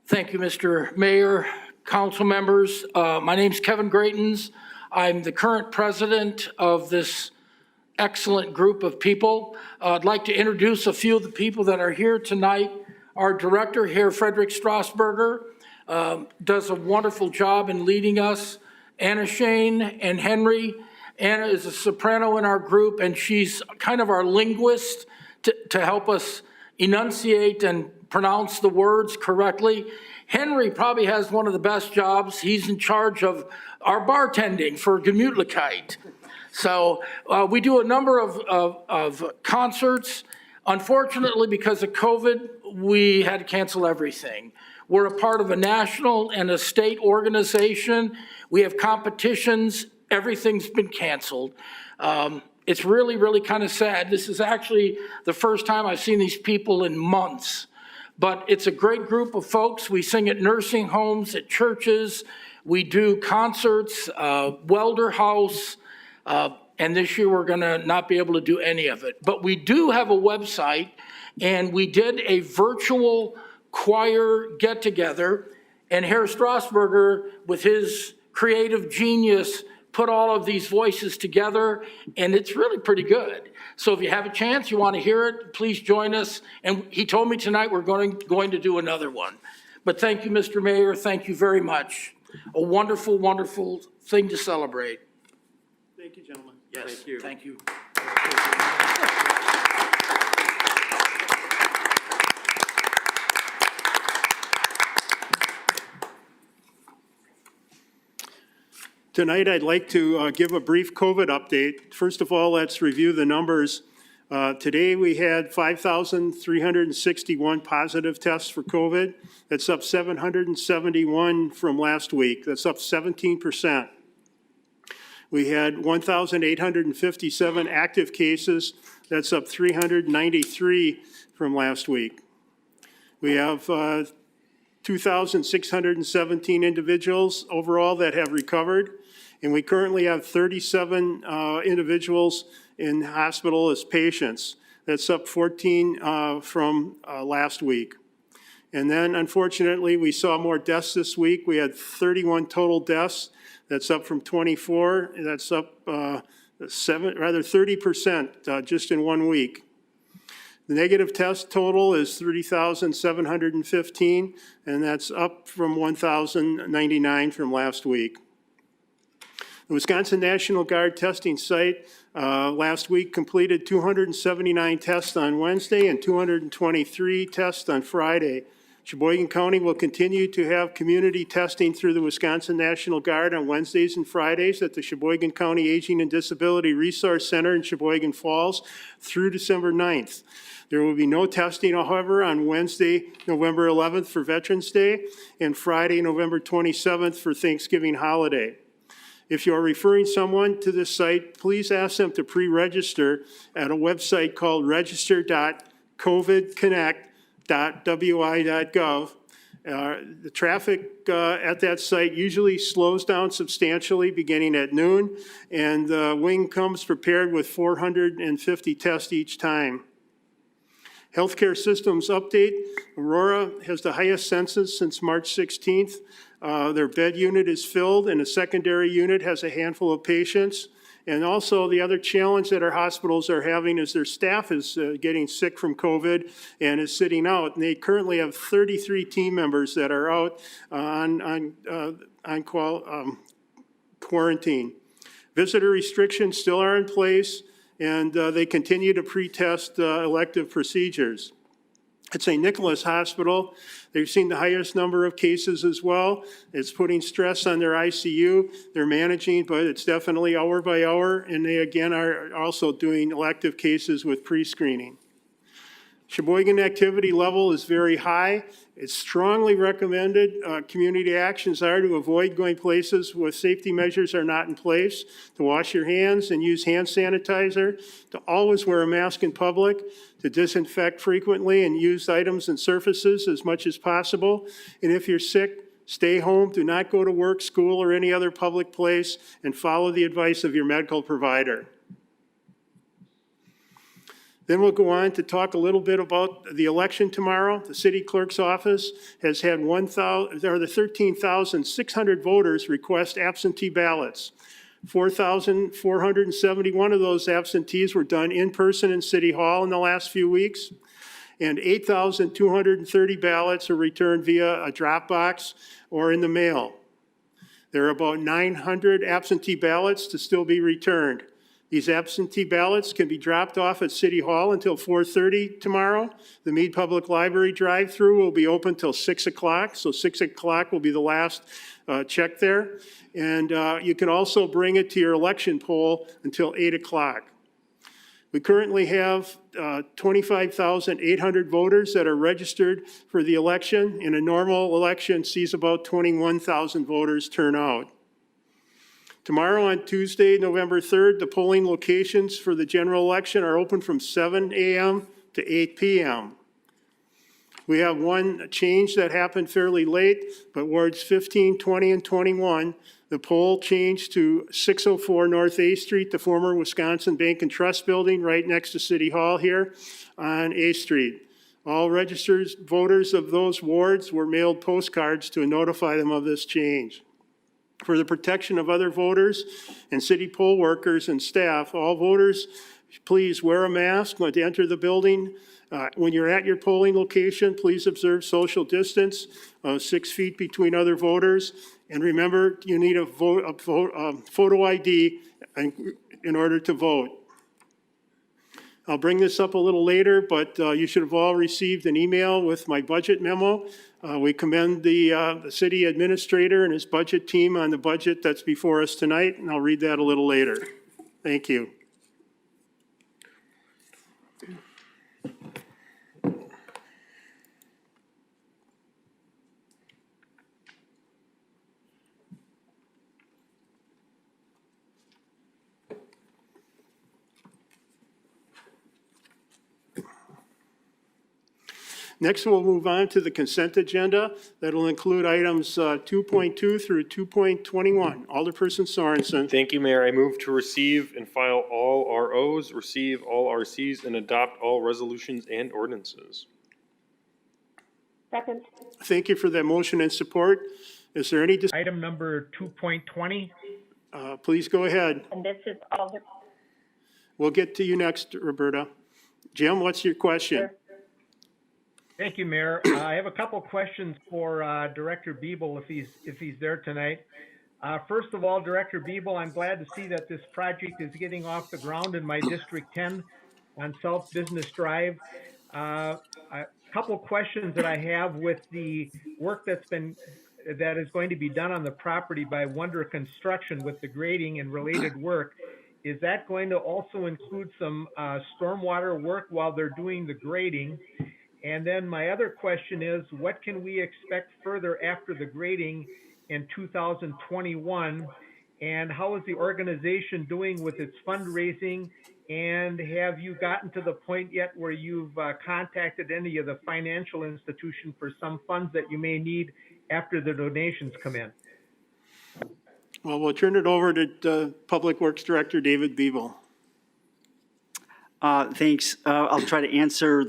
Thank you, Mr. Mayor, council members. My name's Kevin Greatens. I'm the current president of this excellent group of people. I'd like to introduce a few of the people that are here tonight. Our director here, Frederick Strasburger, does a wonderful job in leading us. Anna Shane and Henry. Anna is a soprano in our group, and she's kind of our linguist to help us enunciate and pronounce the words correctly. Henry probably has one of the best jobs. He's in charge of our bartending for Gemütlichkeit. So we do a number of concerts. Unfortunately, because of COVID, we had to cancel everything. We're a part of a national and a state organization. We have competitions. Everything's been canceled. It's really, really kind of sad. This is actually the first time I've seen these people in months. But it's a great group of folks. We sing at nursing homes, at churches. We do concerts, Welder House. And this year we're going to not be able to do any of it. But we do have a website, and we did a virtual choir get-together. And Herr Strasburger, with his creative genius, put all of these voices together, and it's really pretty good. So if you have a chance, you want to hear it, please join us. And he told me tonight we're going to do another one. But thank you, Mr. Mayor. Thank you very much. A wonderful, wonderful thing to celebrate. Thank you, gentlemen. Yes, thank you. Thank you. Tonight, I'd like to give a brief COVID update. First of all, let's review the numbers. Today, we had 5,361 positive tests for COVID. That's up 771 from last week. That's up 17%. We had 1,857 active cases. That's up 393 from last week. We have 2,617 individuals overall that have recovered. And we currently have 37 individuals in hospital as patients. That's up 14 from last week. And then, unfortunately, we saw more deaths this week. We had 31 total deaths. That's up from 24. That's up 30% just in 1 week. The negative test total is 30,715, and that's up from 1,099 from last week. The Wisconsin National Guard testing site last week completed 279 tests on Wednesday and 223 tests on Friday. Sheboygan County will continue to have community testing through the Wisconsin National Guard on Wednesdays and Fridays at the Sheboygan County Aging and Disability Resource Center in Sheboygan Falls through December 9th. There will be no testing, however, on Wednesday, November 11th for Veterans Day and Friday, November 27th for Thanksgiving holiday. If you are referring someone to this site, please ask them to pre-register at a website called register.covidconnect.wi.gov. The traffic at that site usually slows down substantially beginning at noon, and the wing comes prepared with 450 tests each time. Healthcare systems update. Aurora has the highest census since March 16th. Their bed unit is filled and a secondary unit has a handful of patients. And also the other challenge that our hospitals are having is their staff is getting sick from COVID and is sitting out. And they currently have 33 team members that are out on quarantine. Visitor restrictions still are in place, and they continue to pre-test elective procedures. At St. Nicholas Hospital, they've seen the highest number of cases as well. It's putting stress on their ICU. They're managing, but it's definitely hour by hour, and they again are also doing elective cases with pre-screening. Sheboygan activity level is very high. It's strongly recommended. Community actions are to avoid going places where safety measures are not in place, to wash your hands and use hand sanitizer, to always wear a mask in public, to disinfect frequently and use items and surfaces as much as possible. And if you're sick, stay home, do not go to work, school, or any other public place, and follow the advice of your medical provider. Then we'll go on to talk a little bit about the election tomorrow. The city clerk's office has had 13,600 voters request absentee ballots. 4,471 of those absentees were done in person in City Hall in the last few weeks, and 8,230 ballots are returned via a drop box or in the mail. There are about 900 absentee ballots to still be returned. These absentee ballots can be dropped off at City Hall until 4:30 tomorrow. The Meade Public Library drive-through will be open till 6 o'clock, so 6 o'clock will be the last check there. And you can also bring it to your election poll until 8 o'clock. We currently have 25,800 voters that are registered for the election, and a normal election sees about 21,000 voters turn out. Tomorrow on Tuesday, November 3rd, the polling locations for the general election are open from 7 a.m. to 8 p.m. We have one change that happened fairly late, but wards 15, 20, and 21, the poll changed to 604 North A Street, the former Wisconsin Bank and Trust building right next to City Hall here on A Street. All registered voters of those wards were mailed postcards to notify them of this change. For the protection of other voters and city poll workers and staff, all voters, please wear a mask when you enter the building. When you're at your polling location, please observe social distance, 6 feet between other voters. And remember, you need a photo ID in order to vote. I'll bring this up a little later, but you should have all received an email with my budget memo. We commend the city administrator and his budget team on the budget that's before us tonight, and I'll read that a little later. Thank you. Next, we'll move on to the consent agenda. That'll include items 2.2 through 2.21. Alderperson Sorensen. Thank you, Mayor. I move to receive and file all ROs, receive all RCs, and adopt all resolutions and ordinances. Second. Thank you for that motion and support. Is there any item number 2.20? Please go ahead. And this is Alder. We'll get to you next, Roberta. Jim, what's your question? Sure. Thank you, Mayor. I have a couple questions for Director Biebel if he's there tonight. First of all, Director Biebel, I'm glad to see that this project is getting off the ground in my District 10 on South Business Drive. A couple questions that I have with the work that is going to be done on the property by Wonder Construction with the grading and related work. Is that going to also include some stormwater work while they're doing the grading? And then my other question is, what can we expect further after the grading in 2021? And how is the organization doing with its fundraising? And have you gotten to the point yet where you've contacted any of the financial institutions for some funds that you may need after the donations come in? Well, we'll turn it over to Public Works Director David Biebel. Thanks. I'll try to answer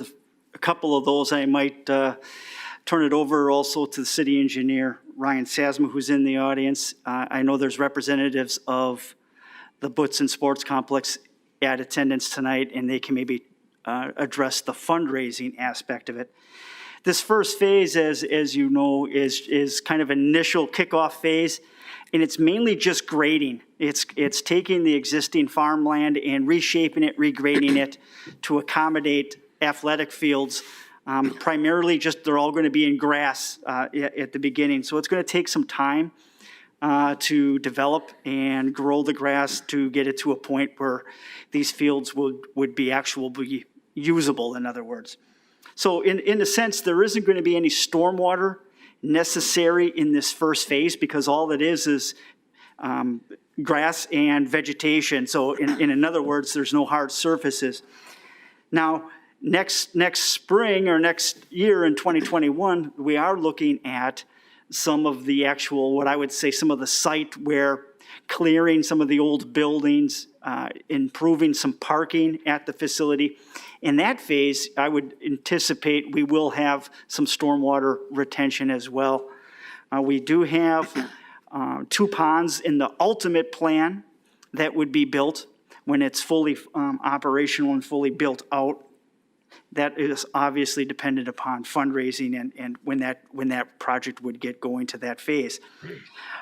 a couple of those, I might turn it over also to the city engineer, Ryan Sasma, who's in the audience. I know there's representatives of the Butson Sports Complex at attendance tonight, and they can maybe address the fundraising aspect of it. This first phase, as you know, is kind of initial kickoff phase, and it's mainly just grading. It's taking the existing farmland and reshaping it, regrading it to accommodate athletic fields. Primarily just, they're all going to be in grass at the beginning. So it's going to take some time to develop and grow the grass to get it to a point where these fields would be actually usable, in other words. So in a sense, there isn't going to be any stormwater necessary in this first phase because all it is grass and vegetation. So in other words, there's no hard surfaces. Now, next spring or next year in 2021, we are looking at some of the actual, what I would say, some of the site where clearing some of the old buildings, improving some parking at the facility. In that phase, I would anticipate we will have some stormwater retention as well. We do have 2 ponds in the ultimate plan that would be built when it's fully operational and fully built out. That is obviously dependent upon fundraising and when that project would get going to that phase.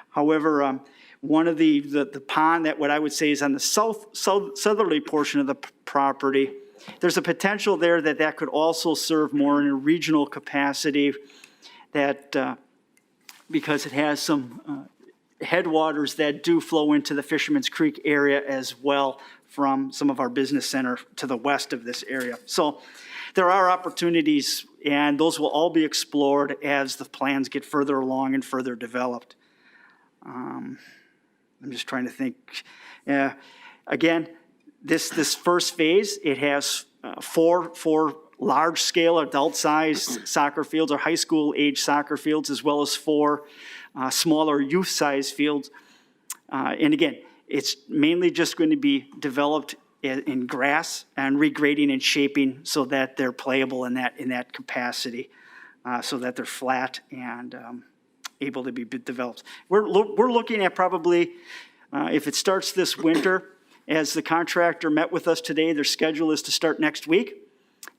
However, one of the pond that what I would say is on the southerly portion of the property, there's a potential there that could also serve more in a regional capacity that because it has some headwaters that do flow into the Fisherman's Creek area as well from some of our business center to the west of this area. So there are opportunities, and those will all be explored as the plans get further along and further developed. I'm just trying to think. Again, this first phase, it has four large-scale adult-sized soccer fields or high school-age soccer fields, as well as 4 smaller youth-sized fields. And again, it's mainly just going to be developed in grass and regrading and shaping so that they're playable in that capacity, so that they're flat and able to be developed. We're looking at probably, if it starts this winter, as the contractor met with us today, their schedule is to start next week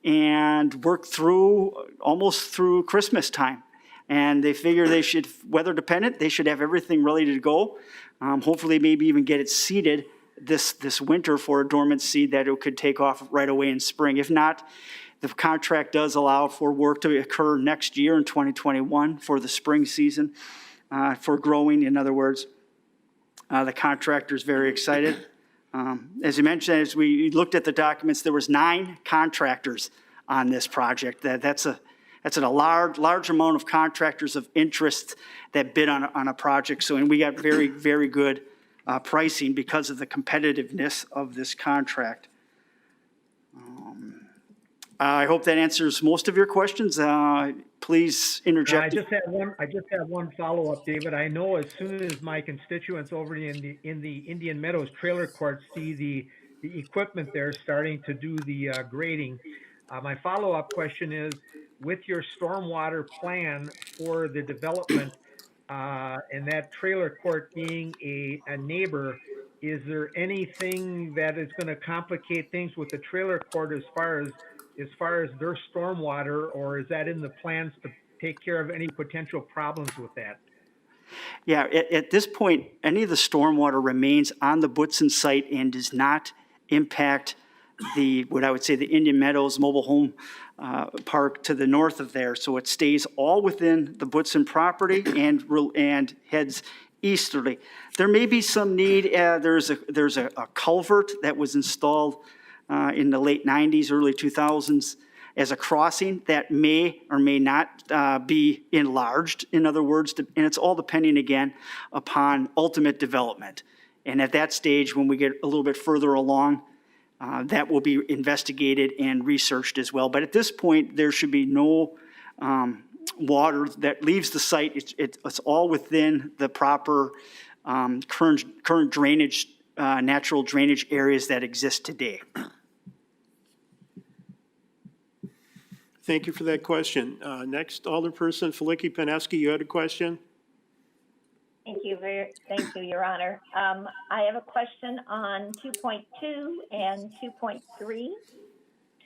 and work through almost through Christmas time. And they figure they should, weather dependent, they should have everything ready to go. Hopefully maybe even get it seeded this winter for a dormant seed that it could take off right away in spring. If not, the contract does allow for work to occur next year in 2021 for the spring season, for growing, in other words. The contractor is very excited. As you mentioned, as we looked at the documents, there was 9 contractors on this project. That's a large amount of contractors of interest that bid on a project. So, and we got very, very good pricing because of the competitiveness of this contract. I hope that answers most of your questions. Please interject. I just have one follow-up, David. I know as soon as my constituents over in the Indian Meadows trailer court see the equipment there starting to do the grading, my follow-up question is, with your stormwater plan for the development and that trailer court being a neighbor, is there anything that is going to complicate things with the trailer court as far as their stormwater, or is that in the plans to take care of any potential problems with that? Yeah, at this point, any of the stormwater remains on the Butson site and does not impact what I would say the Indian Meadows mobile home park to the north of there. So it stays all within the Butson property and heads easterly. There may be some need. There's a culvert that was installed in the late 90s, early 2000s as a crossing that may or may not be enlarged, in other words, and it's all depending again upon ultimate development. And at that stage, when we get a little bit further along, that will be investigated and researched as well. But at this point, there should be no water that leaves the site. It's all within the proper current drainage, natural drainage areas that exist today. Thank you for that question. Next, Alderperson Felicki-Peneski, you had a question? Thank you, Your Honor. I have a question on 2.2 and 2.3.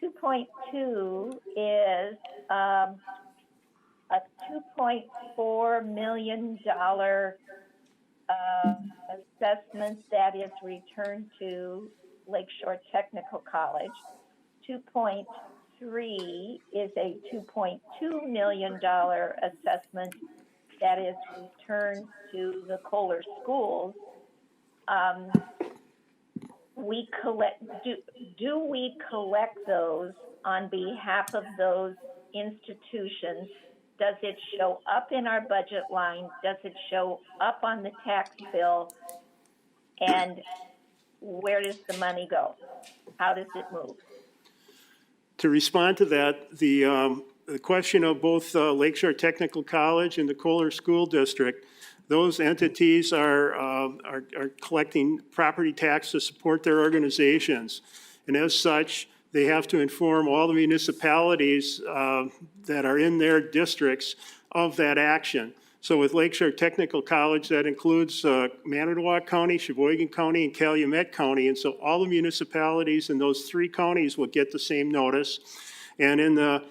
2.2 is a $2.4 million assessment that is returned to Lakeshore Technical College. 2.3 is a $2.2 million assessment that is returned to the Kohler schools. Do we collect those on behalf of those institutions? Does it show up in our budget line? Does it show up on the tax bill? And where does the money go? How does it move? To respond to that, the question of both Lakeshore Technical College and the Kohler School District, those entities are collecting property tax to support their organizations. And as such, they have to inform all the municipalities that are in their districts of that action. So with Lakeshore Technical College, that includes Manitowoc County, Sheboygan County, and Calumet County. And so all the municipalities in those three counties will get the same notice. And in the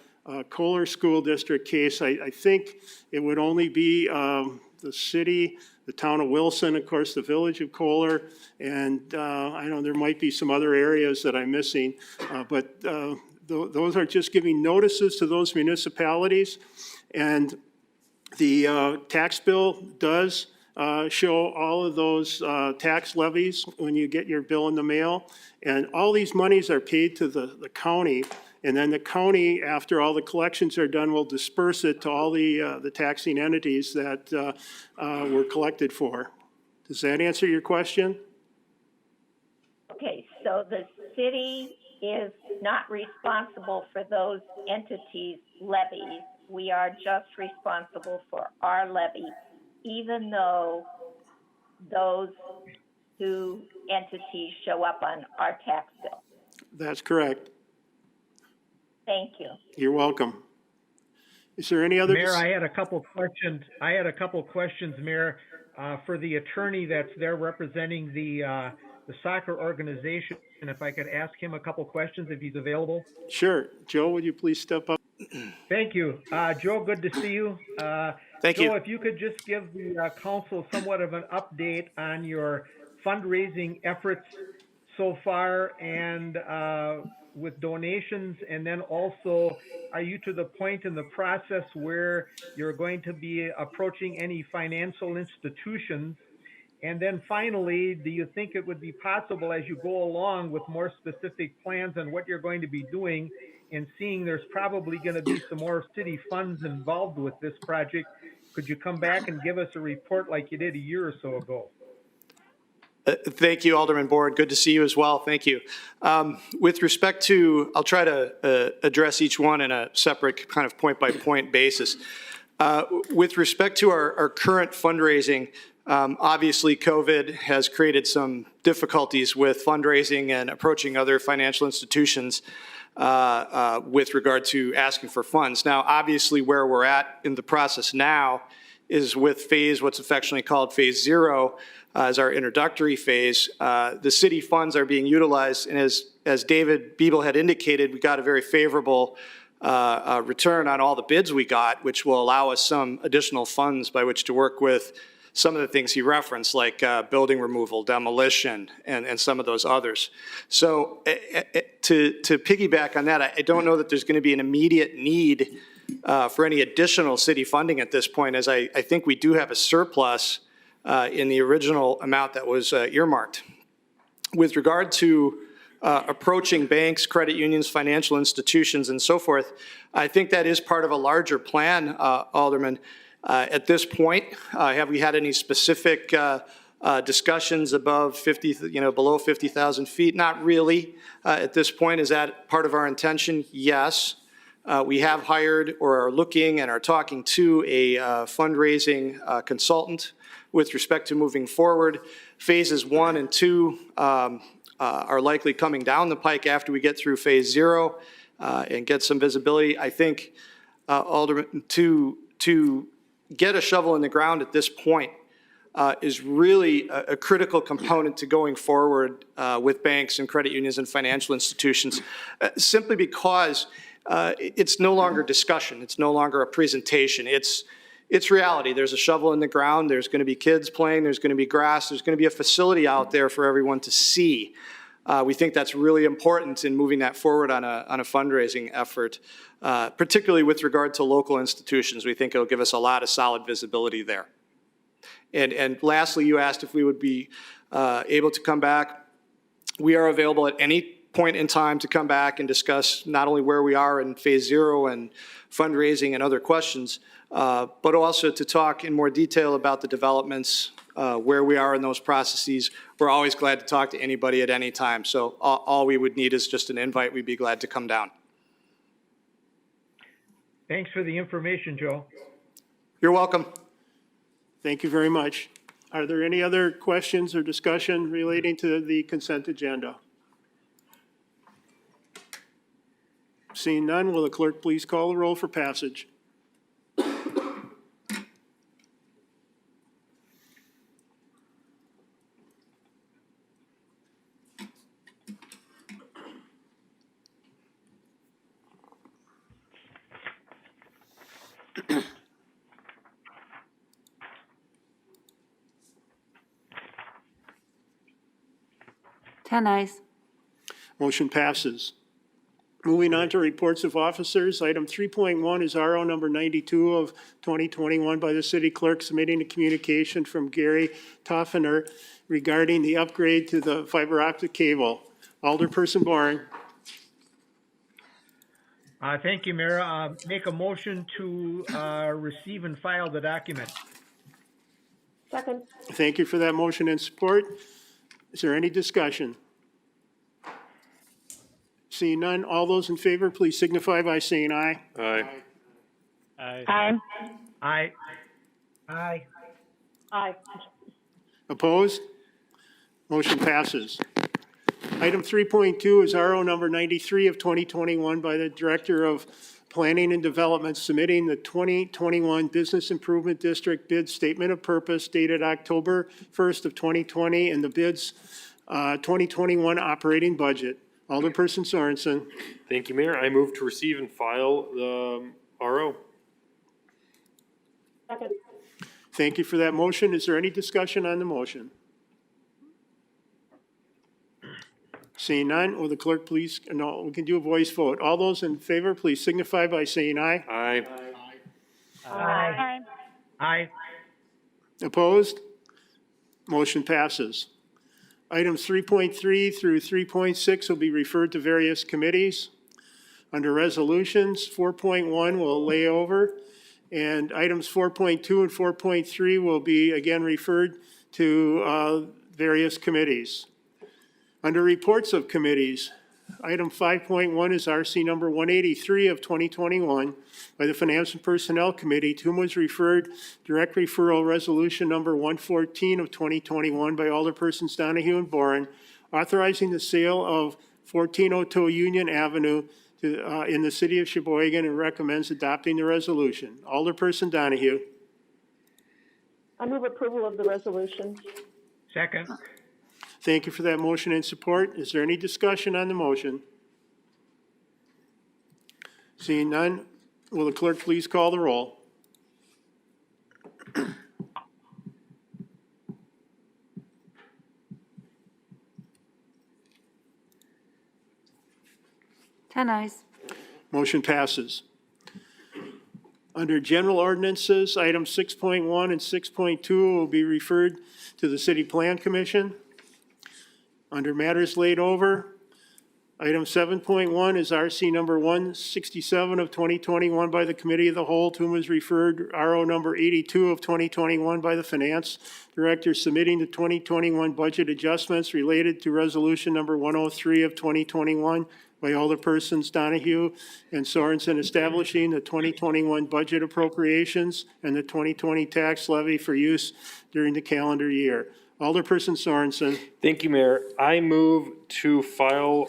Kohler School District case, I think it would only be the city, the town of Wilson, of course, the village of Kohler, and I know there might be some other areas that I'm missing, but those are just giving notices to those municipalities. And the tax bill does show all of those tax levies when you get your bill in the mail. And all these monies are paid to the county. And then the county, after all the collections are done, will disperse it to all the taxing entities that were collected for. Does that answer your question? Okay, so the city is not responsible for those entities' levies. We are just responsible for our levy, even though those two entities show up on our tax bill. That's correct. Thank you. You're welcome. Is there any other? Mayor, I had a couple questions. Mayor, for the attorney that's there representing the soccer organization. And if I could ask him a couple questions, if he's available. Sure. Joe, would you please step up? Thank you. Joe, good to see you. Thank you. Joe, if you could just give the council somewhat of an update on your fundraising efforts so far and with donations, and then also, are you to the point in the process where you're going to be approaching any financial institutions? And then finally, do you think it would be possible as you go along with more specific plans on what you're going to be doing, and seeing there's probably going to be some more city funds involved with this project, could you come back and give us a report like you did a year or so ago? Thank you, Alderman Board. Good to see you as well. Thank you. With respect to, I'll try to address each one in a separate kind of point-by-point basis. With respect to our current fundraising, obviously COVID has created some difficulties with fundraising and approaching other financial institutions with regard to asking for funds. Now, obviously where we're at in the process now is with what's affectionately called phase 0, as our introductory phase. The city funds are being utilized, and as David Biebel had indicated, we got a very favorable return on all the bids we got, which will allow us some additional funds by which to work with some of the things he referenced, like building removal, demolition, and some of those others. So to piggyback on that, I don't know that there's going to be an immediate need for any additional city funding at this point, as I think we do have a surplus in the original amount that was earmarked. With regard to approaching banks, credit unions, financial institutions, and so forth, I think that is part of a larger plan, Alderman. At this point, have we had any specific discussions above 50, below 50,000 feet? Not really. At this point, is that part of our intention? Yes. We have hired or are looking and are talking to a fundraising consultant with respect to moving forward. Phases 1 and 2 are likely coming down the pike after we get through phase 0. and get some visibility. I think, Alderman, to get a shovel in the ground at this point is really a critical component to going forward with banks and credit unions and financial institutions, simply because it's no longer discussion. It's no longer a presentation. It's reality. There's a shovel in the ground. There's going to be kids playing. There's going to be grass. There's going to be a facility out there for everyone to see. We think that's really important in moving that forward on a fundraising effort, particularly with regard to local institutions. We think it'll give us a lot of solid visibility there. And lastly, you asked if we would be able to come back. We are available at any point in time to come back and discuss not only where we are in phase 0 and fundraising and other questions, but also to talk in more detail about the developments, where we are in those processes. We're always glad to talk to anybody at any time. So all we would need is just an invite. We'd be glad to come down. Thanks for the information, Joe. You're welcome. Thank you very much. Are there any other questions or discussion relating to the consent agenda? Seeing none, will the clerk please call the roll for passage? Ten ayes. Motion passes. Moving on to reports of officers, item 3.1 is RO number 92 of 2021 by the city clerk submitting a communication from Gary Toffener regarding the upgrade to the fiber optic cable. Alderperson Bourne. Thank you, Mayor. Make a motion to receive and file the document. Second. Thank you for that motion and support. Is there any discussion? Seeing none, all those in favor, please signify by saying aye. Aye. Aye. Aye. Aye. Aye. Aye. Opposed? Motion passes. Item 3.2 is RO number 93 of 2021 by the Director of Planning and Development submitting the 2021 Business Improvement District bid statement of purpose dated October 1st of 2020 and the bid's 2021 operating budget. Alderperson Sorensen. Thank you, Mayor. I move to receive and file the RO. Second. Thank you for that motion. Is there any discussion on the motion? Seeing none, will the clerk please, no, we can do a voice vote. All those in favor, please signify by saying aye. Aye. Aye. Aye. Opposed? Motion passes. Items 3.3 through 3.6 will be referred to various committees. Under resolutions, 4.1 will lay over, and items 4.2 and 4.3 will be again referred to various committees. Under reports of committees, item 5.1 is RC number 183 of 2021 by the Finance and Personnel Committee, to whom was referred direct referral resolution number 114 of 2021 by Alderpersons Donahue and Boren, authorizing the sale of 1402 Union Avenue to, in the city of Sheboygan, and recommends adopting the resolution. Alderperson Donahue. I move approval of the resolution. Second. Thank you for that motion and support. Is there any discussion on the motion? Seeing none, will the clerk please call the roll? Ten ayes. Motion passes. Under general ordinances, items 6.1 and 6.2 will be referred to the City Plan Commission. Under matters laid over, item 7.1 is RC number 167 of 2021 by the Committee of the Whole, to whom was referred RO number 82 of 2021 by the Finance Director, submitting the 2021 budget adjustments related to resolution number 103 of 2021 by Alderpersons Donahue and Sorensen, establishing the 2021 budget appropriations and the 2020 tax levy for use during the calendar year. Alderperson Sorensen. Thank you, Mayor. I move to file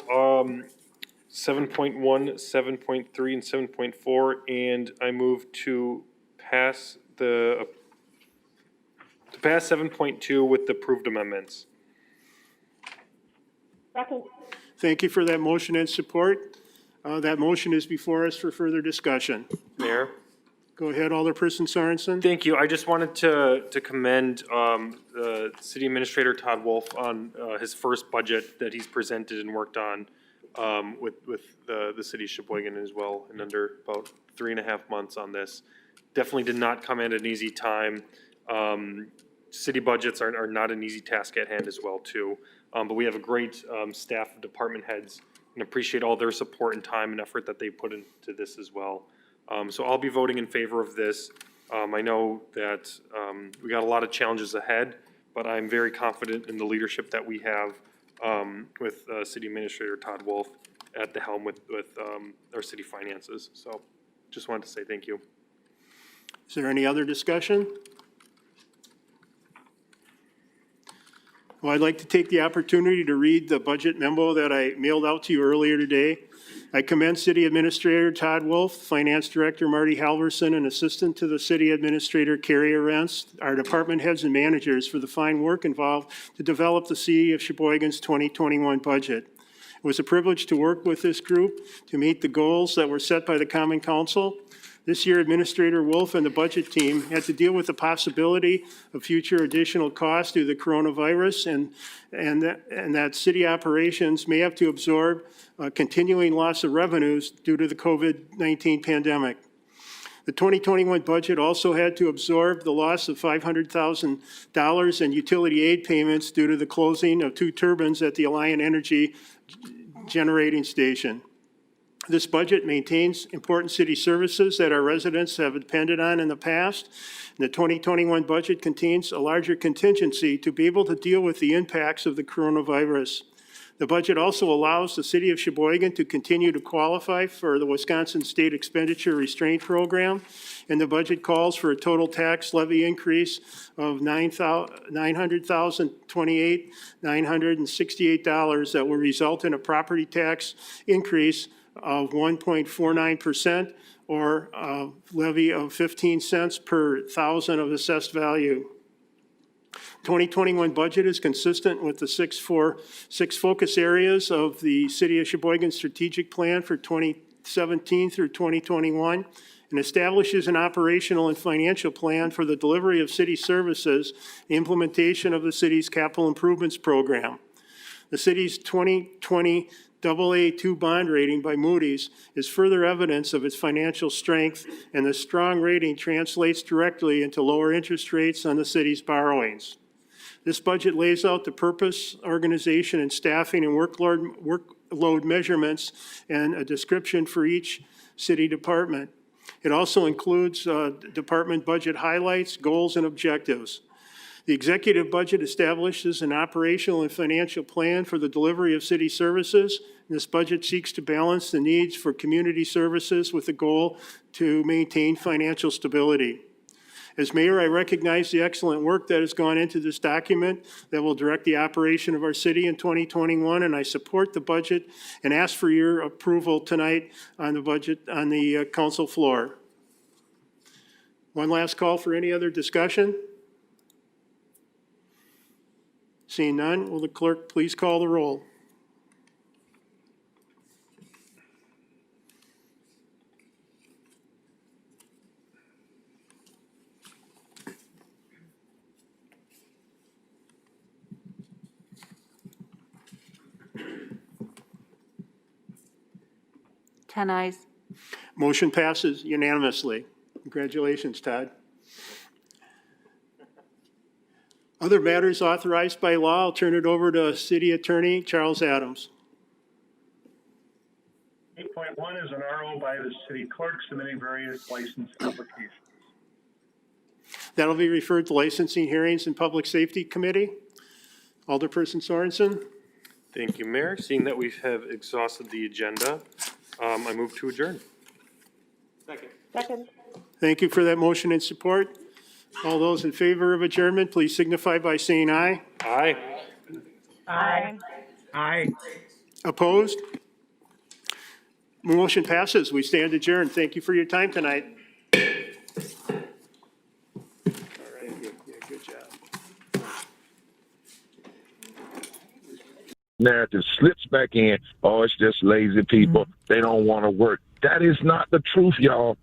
7.1, 7.3, and 7.4, and I move to pass 7.2 with the approved amendments. Second. Thank you for that motion and support. That motion is before us for further discussion. Mayor? Go ahead, Alderperson Sorensen. Thank you. I just wanted to commend City Administrator Todd Wolf on his first budget that he's presented and worked on with the city of Sheboygan as well, in under about 3.5 months on this. Definitely did not come at an easy time. City budgets are not an easy task at hand as well too. But we have a great staff of department heads and appreciate all their support and time and effort that they put into this as well. So I'll be voting in favor of this. I know that we got a lot of challenges ahead, but I'm very confident in the leadership that we have with City Administrator Todd Wolf at the helm with our city finances. So just wanted to say thank you. Is there any other discussion? Well, I'd like to take the opportunity to read the budget memo that I mailed out to you earlier today. I commend City Administrator Todd Wolf, Finance Director Marty Halverson, and Assistant to the City Administrator Carrie Arentz, our department heads and managers for the fine work involved to develop the City of Sheboygan's 2021 budget. It was a privilege to work with this group to meet the goals that were set by the Common Council. This year, Administrator Wolf and the budget team had to deal with the possibility of future additional costs due to the coronavirus and that city operations may have to absorb continuing loss of revenues due to the COVID-19 pandemic. The 2021 budget also had to absorb the loss of $500,000 in utility aid payments due to the closing of 2 turbines at the Alliant Energy generating station. This budget maintains important city services that our residents have depended on in the past. The 2021 budget contains a larger contingency to be able to deal with the impacts of the coronavirus. The budget also allows the City of Sheboygan to continue to qualify for the Wisconsin State Expenditure Restraint Program, and the budget calls for a total tax levy increase of $968 that will result in a property tax increase of 1.49% or a levy of 15 cents per thousand of assessed value. 2021 budget is consistent with the six focus areas of the City of Sheboygan Strategic Plan for 2017 through 2021 and establishes an operational and financial plan for the delivery of city services, the implementation of the city's capital improvements program. The city's 2020 AA2 bond rating by Moody's is further evidence of its financial strength, and the strong rating translates directly into lower interest rates on the city's borrowings. This budget lays out the purpose, organization, and staffing and workload measurements and a description for each city department. It also includes department budget highlights, goals, and objectives. The executive budget establishes an operational and financial plan for the delivery of city services. This budget seeks to balance the needs for community services with the goal to maintain financial stability. As mayor, I recognize the excellent work that has gone into this document that will direct the operation of our city in 2021, and I support the budget and ask for your approval tonight on the budget on the council floor. One last call for any other discussion. Seeing none, will the clerk please call the roll? Ten ayes. Motion passes unanimously. Congratulations, Todd. Other matters authorized by law, I'll turn it over to City Attorney Charles Adams. 8.1 is an RO by the city clerk submitting various license applications. That'll be referred to Licensing Hearings and Public Safety Committee. Alderperson Sorensen. Thank you, Mayor. Seeing that we have exhausted the agenda, I move to adjourn. Second. Thank you for that motion and support. All those in favor of adjournment, please signify by saying aye. Aye. Aye. Aye. Opposed? Motion passes. We stand adjourned. Thank you for your time tonight. All right, good job. Narrative slips back in, oh, it's just lazy people. They don't want to work. That is not the truth, y'all.